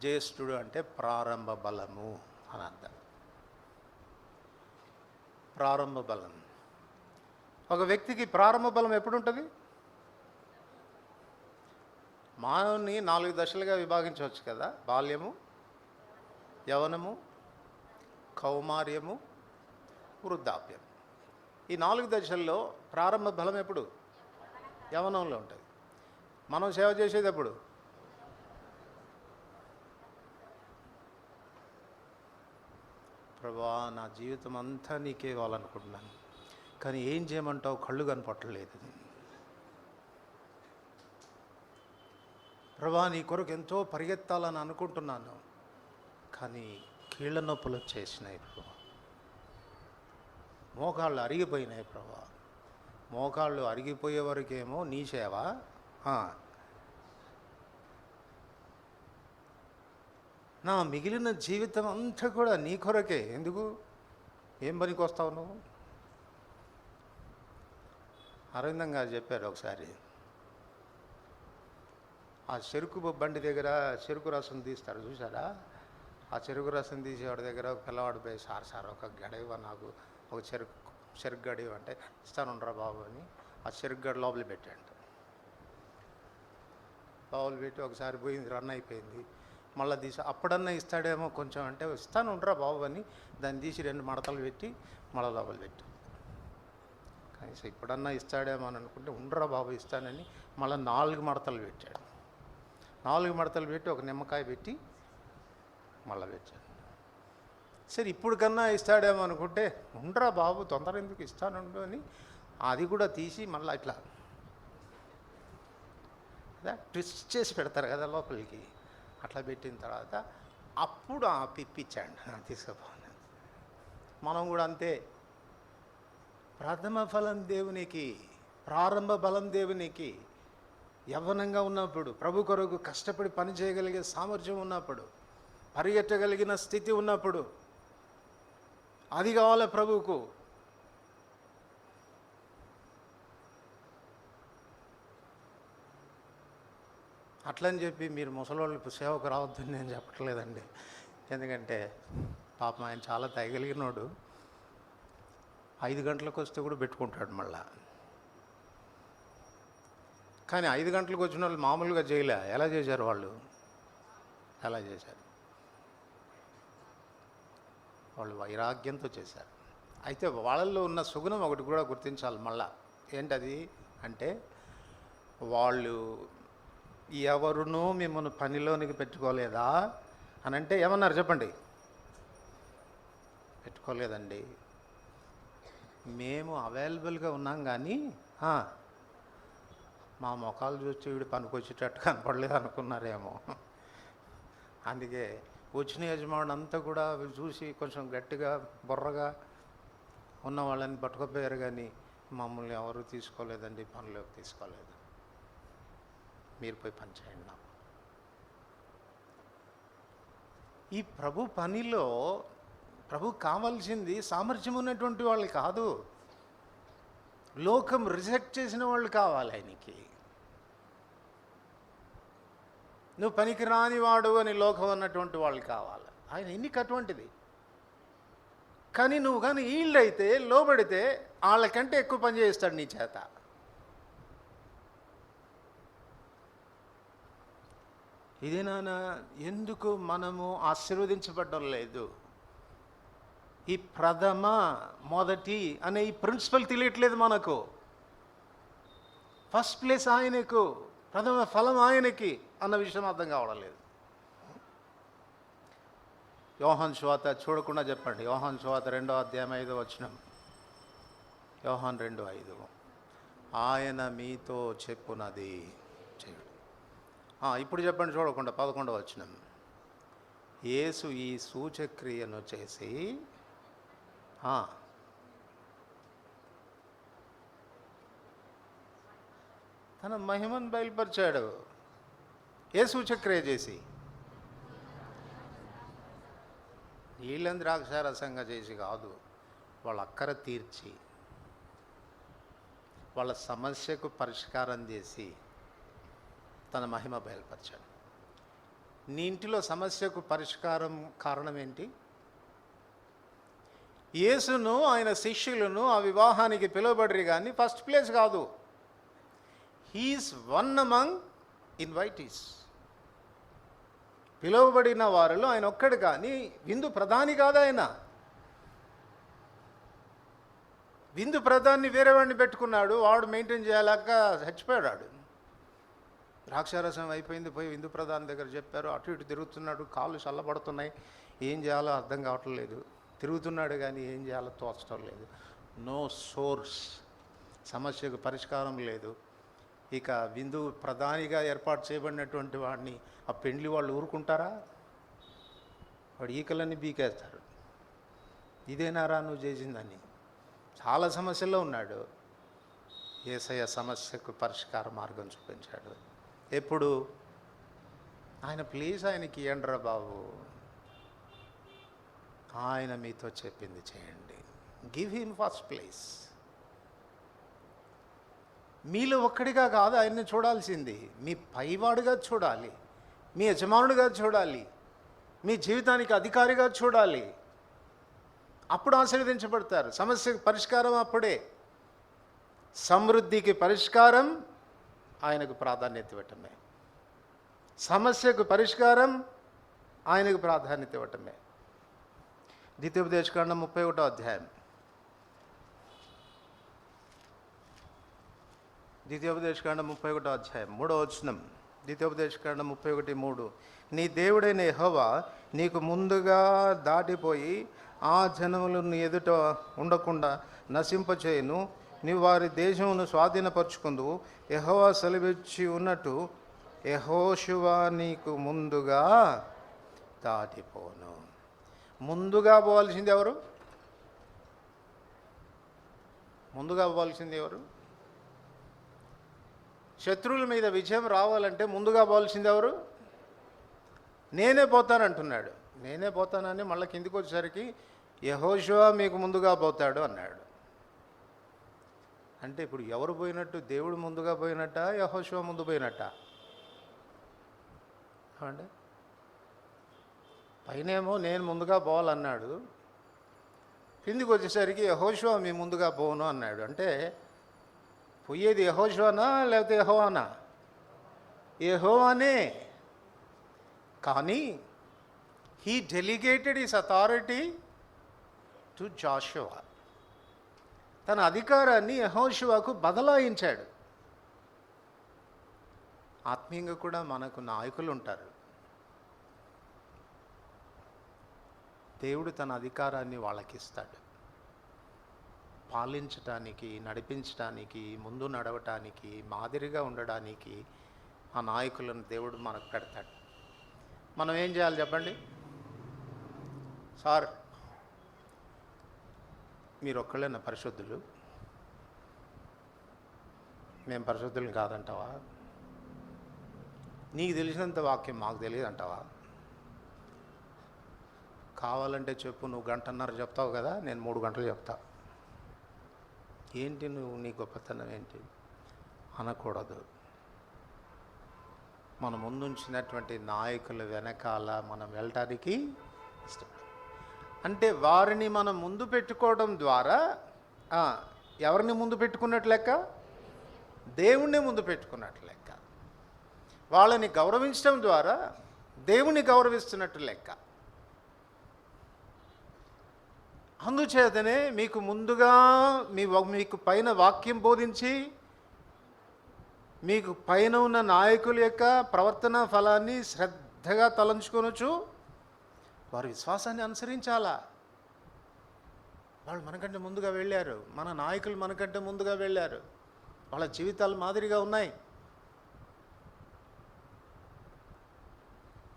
జ్యేష్ఠుడు అంటే ప్రారంభ బలము అని అర్థం. ప్రారంభ బలం. ఒక వ్యక్తికి ప్రారంభ బలం ఎప్పుడు ఉంటుంది? మానవుని 4 దశలుగా విభాగించవచ్చు కదా. బాల్యము, యవనము, కౌమార్యము, వృద్ధాప్యం. ఈ 4 దశల్లో ప్రారంభ బలం ఎప్పుడు? యవనంలో ఉంటుంది. మనం సేవ చేసేది ఎప్పుడు? ప్రభువా, నా జీవితం అంతా నీకే ఇవ్వాలనుకుంటున్నాను, కానీ ఏం చేయమంటావు? కళ్ళు కనపట్టలేదు. ప్రభువా, నీ కొరకు ఎంతో పరిగెత్తాలని అనుకుంటున్నాను, కానీ కీళ్ళ నొప్పులు వచ్చేసినాయి ప్రభువా, మోకాళ్ళు అరిగిపోయినాయి ప్రభువా. మోకాళ్ళు అరిగిపోయే వరకేమో నీ సేవ, నా మిగిలిన జీవితం అంతా కూడా నీ కొరకే. ఎందుకు? ఏం పనికి వస్తావు నువ్వు? అరవిందం గారు చెప్పారు ఒకసారి, ఆ చెరుకు బండి దగ్గర చెరుకు రసం తీస్తారు చూసారా? ఆ చెరుకు రసం తీసేవాడి దగ్గర ఒక పిల్లవాడు పోయి, సార్ ఒక గడివ, నాకు ఒక చెరుకు గడివ అంటే, ఇస్తానుండ్రా బాబు అని ఆ చెరుకు గడి లోపల పెట్టాడు. లోపల పెట్టి ఒకసారి పోయింది, రన్ అయిపోయింది. మళ్ళీ తీసి అప్పుడన్నా ఇస్తాడేమో కొంచెం అంటే, ఇస్తానుండ్రా బాబు అని దాన్ని తీసి 2 మడతలు పెట్టి మళ్ళీ లోపల పెట్టు. కనీసం ఇప్పుడన్నా ఇస్తాడేమో అని అనుకుంటే, ఉండ్రా బాబు ఇస్తానని మళ్ళీ 4 మడతలు పెట్టాడు. 4 మడతలు పెట్టి ఒక నిమ్మకాయ పెట్టి మళ్ళీ పెట్టాడు. సరే ఇప్పుడు కన్నా ఇస్తాడేమో అనుకుంటే, ఉండ్రా బాబు తొందర ఎందుకు, ఇస్తానుండు అని అది కూడా తీసి మళ్ళీ ఇట్లా ట్విస్ట్ చేసి పెడతారు కదా లోపలికి. అట్లా పెట్టిన తర్వాత అప్పుడు ఆ పిప్పిచ్చాడు, తీసుకుపోను. మనం కూడా అంతే. ప్రథమ ఫలం దేవునికి, ప్రారంభ బలం దేవునికి. యవ్వనంగా ఉన్నప్పుడు, ప్రభు కొరకు కష్టపడి పని చేయగలిగే సామర్థ్యం ఉన్నప్పుడు, పరిగెట్టగలిగిన స్థితి ఉన్నప్పుడు అది కావాలి ప్రభువుకు. అట్లని చెప్పి మీరు ముసలోళ్ళు సేవకు రావద్దని నేను చెప్పట్లేదండి. ఎందుకంటే పాపం ఆయన చాలా తగ్గలిగినోడు. 5 గంటలకు వస్తే కూడా పెట్టుకుంటాడు మళ్ళా. కానీ 5 గంటలకు వచ్చిన వాళ్ళు మామూలుగా చేయలే. ఎలా చేశారు వాళ్ళు? ఎలా చేశారు? వాళ్ళు వైరాగ్యంతో చేశారు. అయితే వాళ్ళల్లో ఉన్న సుగుణం ఒకటి కూడా గుర్తించాలి మళ్ళా. ఏంటది అంటే, వాళ్ళు ఎవరునూ మిమ్మల్ని పనిలోనికి పెట్టుకోలేదా అని అంటే ఏమన్నారు చెప్పండి? పెట్టుకోలేదండి. మేము అవైలబుల్గా ఉన్నాం, కానీ మా ముఖాలు చూసి వీడు పనికొచ్చేటట్టు కనపడలేదు అనుకున్నారేమో. అందుకే వచ్చిన యజమానుడు అంతా కూడా చూసి కొంచెం గట్టిగా బుర్రగా ఉన్న వాళ్ళని పట్టుకుపోయారు, కానీ మమ్మల్ని ఎవరు తీసుకోలేదండి, పనిలోకి తీసుకోలేదు, మీరు పోయి పని చేయండి నాకు. ఈ ప్రభు పనిలో ప్రభు కావాల్సింది సామర్థ్యం ఉన్నటువంటి వాళ్ళు కాదు, లోకం రిజెక్ట్ చేసిన వాళ్ళు కావాలి ఆయనకి. నువ్వు పనికి రానివాడు అని లోకం అన్నటువంటి వాళ్ళు కావాలి. ఆయన ఎన్నిక అటువంటిది. కానీ నువ్వు కానీ వీళ్ళైతే లోబడితే వాళ్ళకంటే ఎక్కువ పని చేస్తాడు నీ చేత. ఇదే నాన్న ఎందుకు మనము ఆశీర్వదించబడ్డం లేదు? ఈ ప్రథమ, మొదటి అనే ఈ ప్రిన్సిపల్ తెలియట్లేదు మనకు. ఫస్ట్ ప్లేస్ ఆయనకు, ప్రథమ ఫలం ఆయనకి అన్న విషయం అర్థం కావడం లేదు. యోహాను సువార్త చూడకుండా చెప్పండి. యోహాను సువార్త 2వ అధ్యాయం 5వ వచనం. యోహాను 2:5. ఆయన మీతో చెప్పునది చేయుడు. ఇప్పుడు చెప్పండి చూడకుండా 11వ వచనం. యేసు ఈ సూచక్రియను చేసి తన మహిమను బయలుపరిచాడు. ఏ సూచక్రియ చేసి? నీళ్ళని ద్రాక్షారసంగా చేసి కాదు, వాళ్ళ అక్కర తీర్చి వాళ్ళ సమస్యకు పరిష్కారం చేసి తన మహిమ బయలుపరిచాడు. నీ ఇంటిలో సమస్యకు పరిష్కారం కారణం ఏంటి? యేసును ఆయన శిష్యులను ఆ వివాహానికి పిలువబడిరి కానీ ఫస్ట్ ప్లేస్ కాదు. He is one among invitees. పిలువబడిన వారిలో ఆయన ఒక్కడు, కానీ విందు ప్రధాని కాదు ఆయన. విందు ప్రధాన్ని వేరే వాడిని పెట్టుకున్నాడు, వాడు మెయింటైన్ చేయలేక చచ్చిపోయాడు. ద్రాక్షారసం అయిపోయింది, పోయి విందు ప్రధాని దగ్గర చెప్పారు. అటు ఇటు తిరుగుతున్నాడు, కాళ్ళు చల్లబడుతున్నాయి, ఏం చేయాలో అర్థం కావట్లేదు. తిరుగుతున్నాడు కానీ ఏం చేయాలో తోచడం లేదు. నో సోర్స్, సమస్యకు పరిష్కారం లేదు. ఇక విందు ప్రధానిగా ఏర్పాటు చేయబడినటువంటి వాడిని ఆ పెండ్లి వాళ్ళు ఊరుకుంటారా? వాడు ఈకలన్నీ బీకేస్తారు. ఇదేనారా నువ్వు చేసిందని. చాలా సమస్యల్లో ఉన్నాడు. యేసయ్య సమస్యకు పరిష్కార మార్గం చూపించాడు. ఎప్పుడు? ఆయన ప్లీజ్ ఆయనకి ఇయ్యండిరా బాబు, ఆయన మీతో చెప్పింది చేయండి. Give him first place. మీలో ఒక్కడిగా కాదు ఆయన్ని చూడాల్సింది, మీ పైవాడుగా చూడాలి, మీ యజమానుడిగా చూడాలి, మీ జీవితానికి అధికారిగా చూడాలి. అప్పుడు ఆశీర్వదించబడతారు. సమస్యకు పరిష్కారం అప్పుడే. సమృద్ధికి పరిష్కారం ఆయనకు ప్రాధాన్యత ఇవ్వటమే. సమస్యకు పరిష్కారం ఆయనకు ప్రాధాన్యత ఇవ్వటమే. ద్వితీయోపదేశకాండం 31వ అధ్యాయం. ద్వితీయోపదేశకాండం 31వ అధ్యాయం 3వ వచనం. ద్వితీయోపదేశకాండం 31:3. నీ దేవుడైన యెహోవా నీకు ముందుగా దాటిపోయి ఆ జనములు నీ ఎదుట ఉండకుండా నశింపచేయును. నీవు వారి దేశమును స్వాధీనపరుచుకుందువు. యెహోవా సెలవిచ్చి ఉన్నట్టు యెహోషువ నీకు ముందుగా దాటిపోను. ముందుగా పోవాల్సింది ఎవరు? ముందుగా పోవాల్సింది ఎవరు? శత్రువుల మీద విజయం రావాలంటే ముందుగా పోవాల్సింది ఎవరు? నేనే పోతానంటున్నాడు. నేనే పోతానని మళ్ళీ కిందికి వచ్చేసరికి యెహోషువ మీకు ముందుగా పోతాడు అన్నాడు. అంటే ఇప్పుడు ఎవరు పోయినట్టు? దేవుడు ముందుగా పోయినట్ట, యెహోషువ ముందు పోయినట్ట? అంటే పైనేమో నేను ముందుగా పోవాలన్నాడు, కిందికి వచ్చేసరికి యెహోషువ మీ ముందుగా పోను అన్నాడు. అంటే పోయేది యెహోషువనా లేకపోతే యెహోవానా? యెహోవానే. కానీ he delegated his authority to Jashuva. తన అధికారాన్ని యెహోషువకు బదలాయించాడు. ఆత్మీయంగా కూడా మనకు నాయకులు ఉంటారు. దేవుడు తన అధికారాన్ని వాళ్ళకి ఇస్తాడు. పాలించటానికి, నడిపించటానికి, ముందు నడవటానికి, మాదిరిగా ఉండడానికి ఆ నాయకులను దేవుడు మనకు పెడతాడు. మనం ఏం చేయాలి చెప్పండి? సార్ మీరు ఒక్కళ్ళేనా పరిశుద్ధులు? మేము పరిశుద్ధులు కాదంటావా? నీకు తెలిసినంత వాక్యం మాకు తెలియదు అంటావా? కావాలంటే చెప్పు, నువ్వు 1.5 గంటలు చెప్తావు కదా, నేను 3 గంటలు చెప్తా. ఏంటి నువ్వు, నీ గొప్పతనం ఏంటి అనకూడదు. మన ముందుంచినటువంటి నాయకుల వెనకాల మనం వెళ్ళటానికి ఇష్టపడ. అంటే వారిని మనం ముందు పెట్టుకోవడం ద్వారా ఎవరిని ముందు పెట్టుకున్నట్టు లెక్క? దేవుణ్ణి ముందు పెట్టుకున్నట్టు లెక్క. వాళ్ళని గౌరవించడం ద్వారా దేవుణ్ణి గౌరవిస్తున్నట్టు లెక్క. అందుచేతనే మీకు ముందుగా మీకు పైన వాక్యం బోధించి మీకు పైన ఉన్న నాయకుల యొక్క ప్రవర్తన ఫలాన్ని శ్రద్ధగా తలంచుకొనొచ్చు వారి విశ్వాసాన్ని అనుసరించాలా. వాళ్ళు మనకంటే ముందుగా వెళ్ళారు, మన నాయకులు మనకంటే ముందుగా వెళ్ళారు, వాళ్ళ జీవితాలు మాదిరిగా ఉన్నాయి.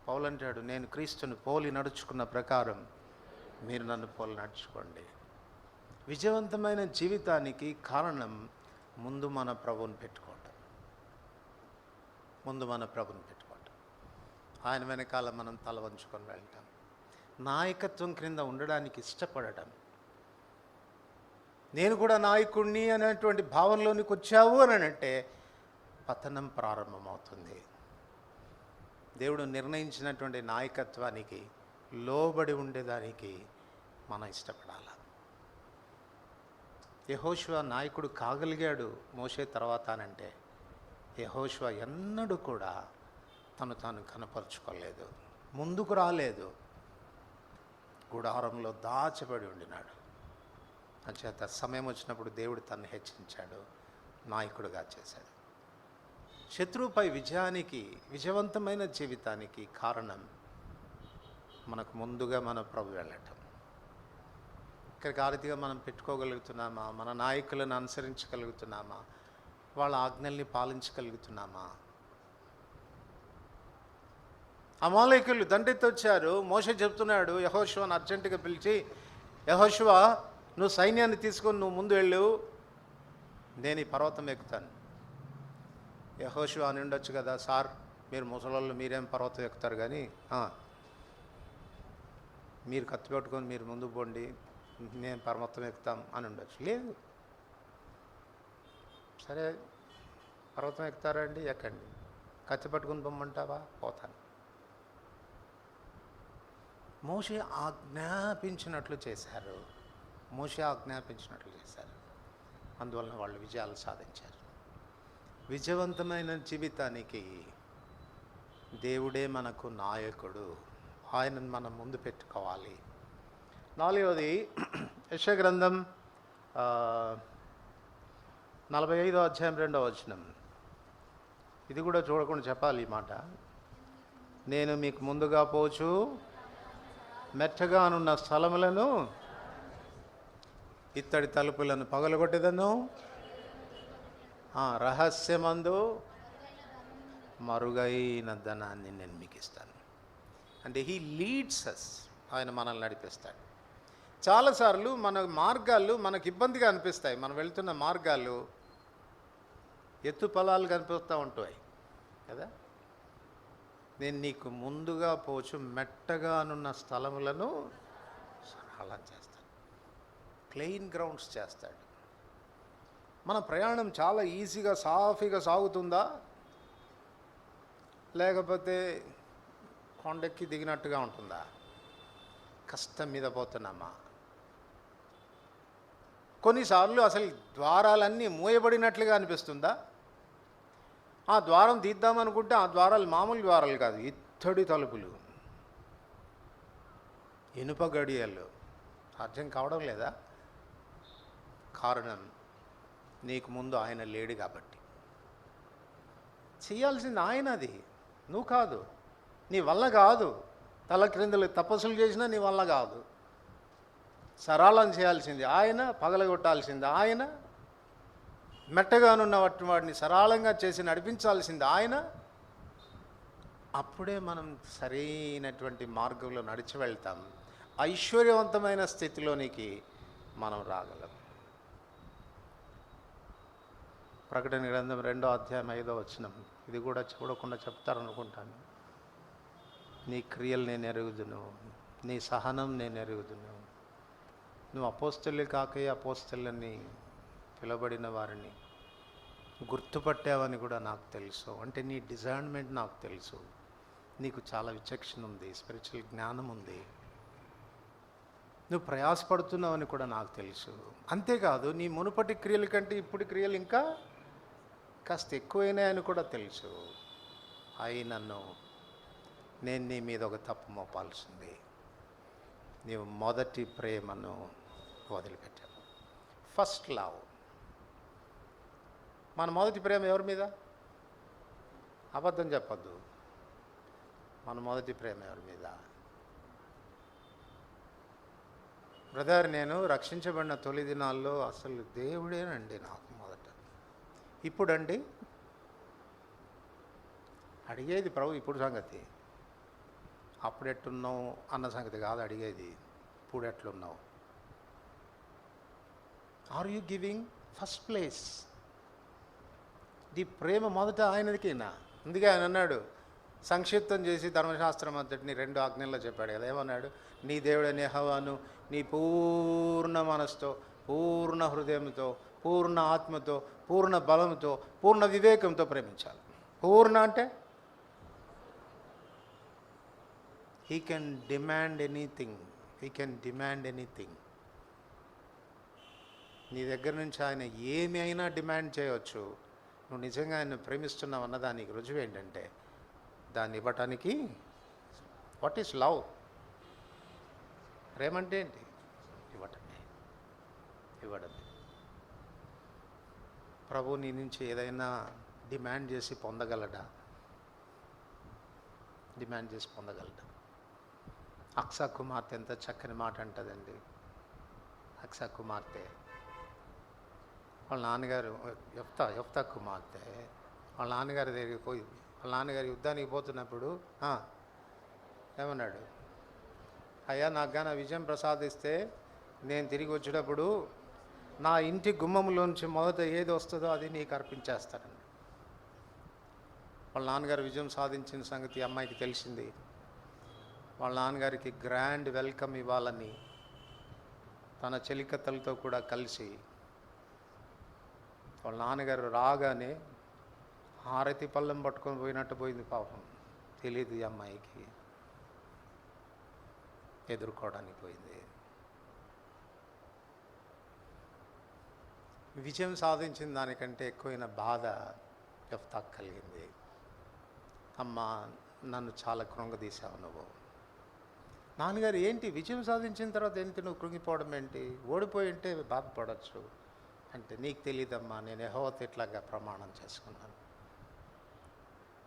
పౌలు అంటాడు, నేను క్రీస్తుని పోలి నడుచుకున్న ప్రకారం మీరు నన్ను పోలి నడుచుకోండి. విజయవంతమైన జీవితానికి కారణం ముందు మన ప్రభువుని పెట్టుకోవటం. ముందు మన ప్రభుని పెట్టుకోవటం. ఆయన వెనకాల మనం తల వంచుకొని వెళ్తాం. నాయకత్వం క్రింద ఉండడానికి ఇష్టపడటం. నేను కూడా నాయకుడిని అనేటువంటి భావనలోనికి వచ్చావు అని అంటే పతనం ప్రారంభమవుతుంది. దేవుడు నిర్ణయించినటువంటి నాయకత్వానికి లోబడి ఉండేదానికి మనం ఇష్టపడాలి. యెహోషువ నాయకుడు కాగలిగాడు మోషే తర్వాత అనంటే, యెహోషువ ఎన్నడూ కూడా తను తాను కనపరుచుకోలేదు, ముందుకు రాలేదు, గుడారంలో దాచబడి ఉండినాడు. అంచేత సమయం వచ్చినప్పుడు దేవుడు తను హెచ్చరించాడు, నాయకుడిగా చేశాడు. శత్రువుపై విజయానికి, విజయవంతమైన జీవితానికి కారణం మనకు ముందుగా మన ప్రభు వెళ్ళటం. ఇక్కడికి ఆ రీతిగా మనం పెట్టుకోగలుగుతున్నామా? మన నాయకులను అనుసరించగలుగుతున్నామా? వాళ్ళ ఆజ్ఞల్ని పాలించగలుగుతున్నామా? అమాలేకులు దండెత్తి వచ్చారు. మోషే చెప్తున్నాడు యెహోషువను అర్జెంటుగా పిలిచి, యెహోషువ నువ్వు సైన్యాన్ని తీసుకొని నువ్వు ముందు వెళ్ళు, నేను ఈ పర్వతం ఎక్కుతాను. యెహోషువ అని ఉండొచ్చు కదా, సార్ మీరు ముసలోళ్ళు మీరేం పర్వతం ఎక్కుతారు కానీ మీరు కత్తి పెట్టుకొని మీరు ముందు పోండి, నేను పర్వతం ఎక్కుతాం అని ఉండొచ్చు. లేదు, సరే పర్వతం ఎక్కుతారండి, ఎక్కండి. కత్తి పట్టుకుని పొమ్మంటావా? పోతాను. మోషే ఆజ్ఞాపించినట్లు చేశారు. అందువలన వాళ్ళు విజయాలు సాధించారు. విజయవంతమైన జీవితానికి దేవుడే మనకు నాయకుడు. ఆయనను మనం ముందు పెట్టుకోవాలి. 4వది యెషయా గ్రంథం 45వ అధ్యాయం 2వ వచనం. ఇది కూడా చూడకుండా చెప్పాలి ఈ మాట. నేను మీకు ముందుగా పోచు మెట్టగానున్న స్థలములను ఇత్తడి తలుపులను పగలగొట్టేదను, రహస్యమందు మరుగైన ధనాన్ని నేను మీకు ఇస్తాను. అంటే హీ లీడ్స్ అస్, ఆయన మనల్ని నడిపిస్తాడు. చాలాసార్లు మన మార్గాలు మనకు ఇబ్బందిగా అనిపిస్తాయి. మనం వెళ్తున్న మార్గాలు ఎత్తు పొలాలు కనిపిస్తూ ఉంటాయి కదా. నేను నీకు ముందుగా పోచు మెట్టగానున్న స్థలములను సరళం చేస్తాడు, ప్లెయిన్ గ్రౌండ్స్ చేస్తాడు. మన ప్రయాణం చాలా ఈజీగా సాఫీగా సాగుతుందా, లేకపోతే కొండెక్కి దిగినట్టుగా ఉంటుందా? కష్టం మీద పోతున్నామా? కొన్నిసార్లు అసలు ద్వారాలన్నీ మూయబడినట్లుగా అనిపిస్తుందా? ఆ ద్వారం తీద్దామనుకుంటే ఆ ద్వారాలు మామూలు ద్వారాలు కాదు, ఇత్తడి తలుపులు, ఇనుప గడియలు. సాధ్యం కావడం లేదా? కారణం నీకు ముందు ఆయన లేడు కాబట్టి. చేయాల్సింది ఆయన, అది నువ్వు కాదు, నీ వల్ల కాదు. తల క్రిందలు తపస్సులు చేసినా నీ వల్ల కాదు. సరళం చేయాల్సింది ఆయన, పగలగొట్టాల్సింది ఆయన, మెట్టగానున్న వాటిని సరళంగా చేసి నడిపించాల్సింది ఆయన. అప్పుడే మనం సరైనటువంటి మార్గంలో నడిచి వెళ్తాం. ఐశ్వర్యవంతమైన స్థితిలోనికి మనం రాగలం. ప్రకటన గ్రంథం 2వ అధ్యాయం 5వ వచనం. ఇది కూడా చూడకుండా చెప్తారనుకుంటాను. నీ క్రియలు నేను ఎరుగుదును, నీ సహనం నేను ఎరుగుదును. నువ్వు అపోస్తలు కాకే అపోస్తలని పిలబడిన వారిని గుర్తుపట్టావని కూడా నాకు తెలుసు. అంటే నీ డిజైన్మెంట్ నాకు తెలుసు. నీకు చాలా విచక్షణ ఉంది, స్పిరిచువల్ జ్ఞానం ఉంది. నువ్వు ప్రయాసపడుతున్నావని కూడా నాకు తెలుసు. అంతేకాదు, నీ మునుపటి క్రియల కంటే ఇప్పుడు క్రియలు ఇంకా కాస్త ఎక్కువైనాయని కూడా తెలుసు. అయినను నేను నీ మీద ఒక తప్పు మోపాల్సింది. నీవు మొదటి ప్రేమను వదిలిపెట్టావు. First love. మన మొదటి ప్రేమ ఎవరి మీద? అబద్ధం చెప్పద్దు. మన మొదటి ప్రేమ ఎవరి మీద? బ్రదర్, నేను రక్షించబడిన తొలి దినాల్లో అసలు దేవుడేనండి నాకు మొదట. ఇప్పుడండి అడిగేది ప్రభు ఇప్పుడు సంగతి. అప్పుడెట్టున్నావు అన్న సంగతి కాదు అడిగేది, ఇప్పుడు ఎట్లున్నావు. Are you giving first place? ఈ ప్రేమ మొదట ఆయనదికేనా? అందుకే ఆయన అన్నాడు, సంక్షిప్తం చేసి ధర్మశాస్త్రం అంతటిని 2 ఆజ్ఞల్లో చెప్పాడు కదా. ఏమన్నాడు? నీ దేవుడైన యెహోవాను నీ పూర్ణ మనసుతో, పూర్ణ హృదయంతో, పూర్ణ ఆత్మతో, పూర్ణ బలంతో, పూర్ణ వివేకంతో ప్రేమించాలి. పూర్ణ అంటే he can demand anything. He can demand anything. నీ దగ్గర నుంచి ఆయన ఏమి అయినా డిమాండ్ చేయవచ్చు. నువ్వు నిజంగా ఆయన ప్రేమిస్తున్నావు అన్నదానికి రుజువు ఏంటంటే దాన్ని ఇవ్వటానికి. What is love? ప్రేమ అంటే ఏంటి? ఇవ్వటమే. ఇవ్వడమే. ప్రభు నీ నుంచి ఏదైనా డిమాండ్ చేసి పొందగలడా? డిమాండ్ చేసి పొందగలడా? అక్సా కుమార్తె ఎంత చక్కని మాట అంటుందండి. అక్సా కుమార్తె వాళ్ళ నాన్నగారు యెఫ్తా కుమార్తె వాళ్ళ నాన్నగారి దగ్గరికి పోయి, వాళ్ళ నాన్నగారు యుద్ధానికి పోతున్నప్పుడు ఏమన్నాడు? అయ్యా, నాకు కానీ విజయం ప్రసాదిస్తే నేను తిరిగి వచ్చేటప్పుడు నా ఇంటి గుమ్మంలోంచి మొదట ఏది వస్తుందో అది నీకు అర్పించేస్తానని. వాళ్ళ నాన్నగారు విజయం సాధించిన సంగతి అమ్మాయికి తెలిసింది. వాళ్ళ నాన్నగారికి గ్రాండ్ వెల్కమ్ ఇవ్వాలని తన చెలికత్తలతో కూడా కలిసి వాళ్ళ నాన్నగారు రాగానే హారతి పళ్ళెం పట్టుకొని పోయినట్టు పోయింది. పాపం తెలియదు ఈ అమ్మాయికి. ఎదుర్కోవడానికి పోయింది. విజయం సాధించిన దానికంటే ఎక్కువైన బాధ యెఫ్తాకు కలిగింది. అమ్మా, నన్ను చాలా కృంగదీశావు నువ్వు. నాన్నగారు, ఏంటి విజయం సాధించిన తర్వాత ఏంటి నువ్వు కృంగిపోవడం ఏంటి? ఓడిపోయి ఉంటే బాధపడవచ్చు అంటే, నీకు తెలియదమ్మా, నేను యెహోవాతో ఇట్లాగా ప్రమాణం చేసుకున్నాను.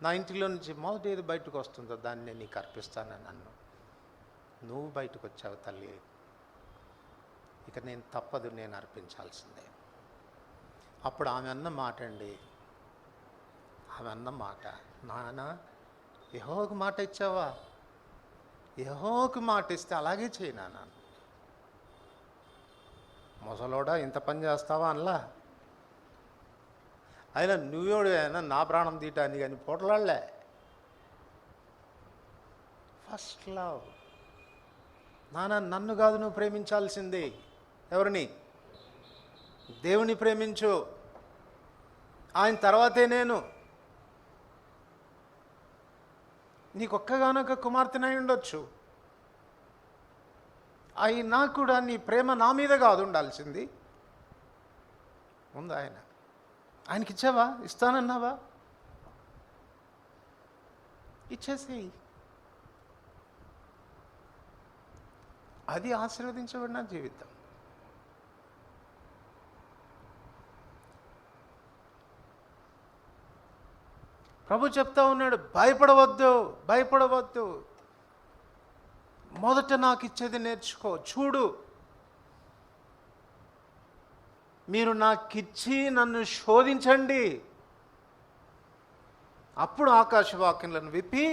నా ఇంటిలో నుంచి మొదటి ఏది బయటకు వస్తుందో దాన్ని నేను నీకు అర్పిస్తానని నన్ను. నువ్వు బయటకు వచ్చావు తల్లి, ఇక నేను తప్పదు, నేను అర్పించాల్సిందే. అప్పుడు ఆమె అన్న మాట అండి, ఆమె అన్న మాట, నాన్న యెహోవాకు మాట ఇచ్చావా? యెహోవాకు మాట ఇస్తే అలాగే చేయి నాన్న. ముసలోడా ఇంత పని చేస్తావా అనలా. అయినా నువ్వేడు అయినా నా ప్రాణం తీయటానికి కానీ పోట్లాడలే. First love. నాన్న, నన్ను కాదు నువ్వు ప్రేమించాల్సింది. ఎవరిని? దేవుని ప్రేమించు, ఆయన తర్వాతే నేను. నీకొక్కగానొక్క కుమార్తెనై ఉండొచ్చు, అయినా కూడా నీ ప్రేమ నా మీద కాదు ఉండాల్సింది. ఉంది ఆయన. ఆయనకి ఇచ్చావా? ఇస్తానన్నావా? ఇచ్చేసేయి. అది ఆశీర్వదించబడిన జీవితం. ప్రభు చెప్తా ఉన్నాడు, భయపడవద్దు, భయపడవద్దు. మొదట నాకు ఇచ్చేది నేర్చుకో. చూడు, మీరు నాకిచ్చి నన్ను శోధించండి, అప్పుడు ఆకాశవాక్యములను విప్పి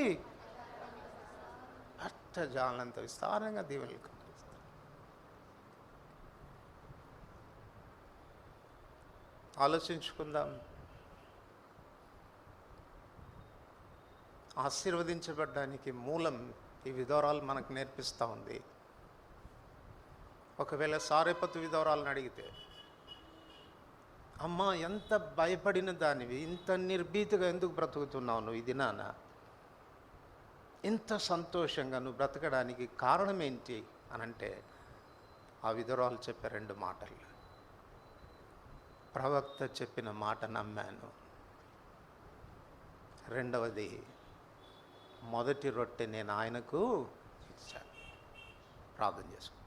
అర్థజాలంత విస్తారంగా దీవెనలు. ఆలోచించుకుందాం. ఆశీర్వదించబడ్డానికి మూలం ఈ విధవరాలు మనకు నేర్పిస్తూ ఉంది. ఒకవేళ సారెపతు విధవరాలను అడిగితే, అమ్మా, ఎంత భయపడిన దానివి, ఇంత నిర్భీతిగా ఎందుకు బ్రతుకుతున్నావు నువ్వు ఇది నాన్న? ఇంత సంతోషంగా నువ్వు బ్రతకడానికి కారణం ఏంటి అని అంటే, ఆ విధవరాలు చెప్పే రెండు మాటలు. ప్రవక్త చెప్పిన మాట నమ్మాను. రెండవది, మొదటి రొట్టె నేను ఆయనకు ఇచ్చాను. ప్రార్థన చేసుకో.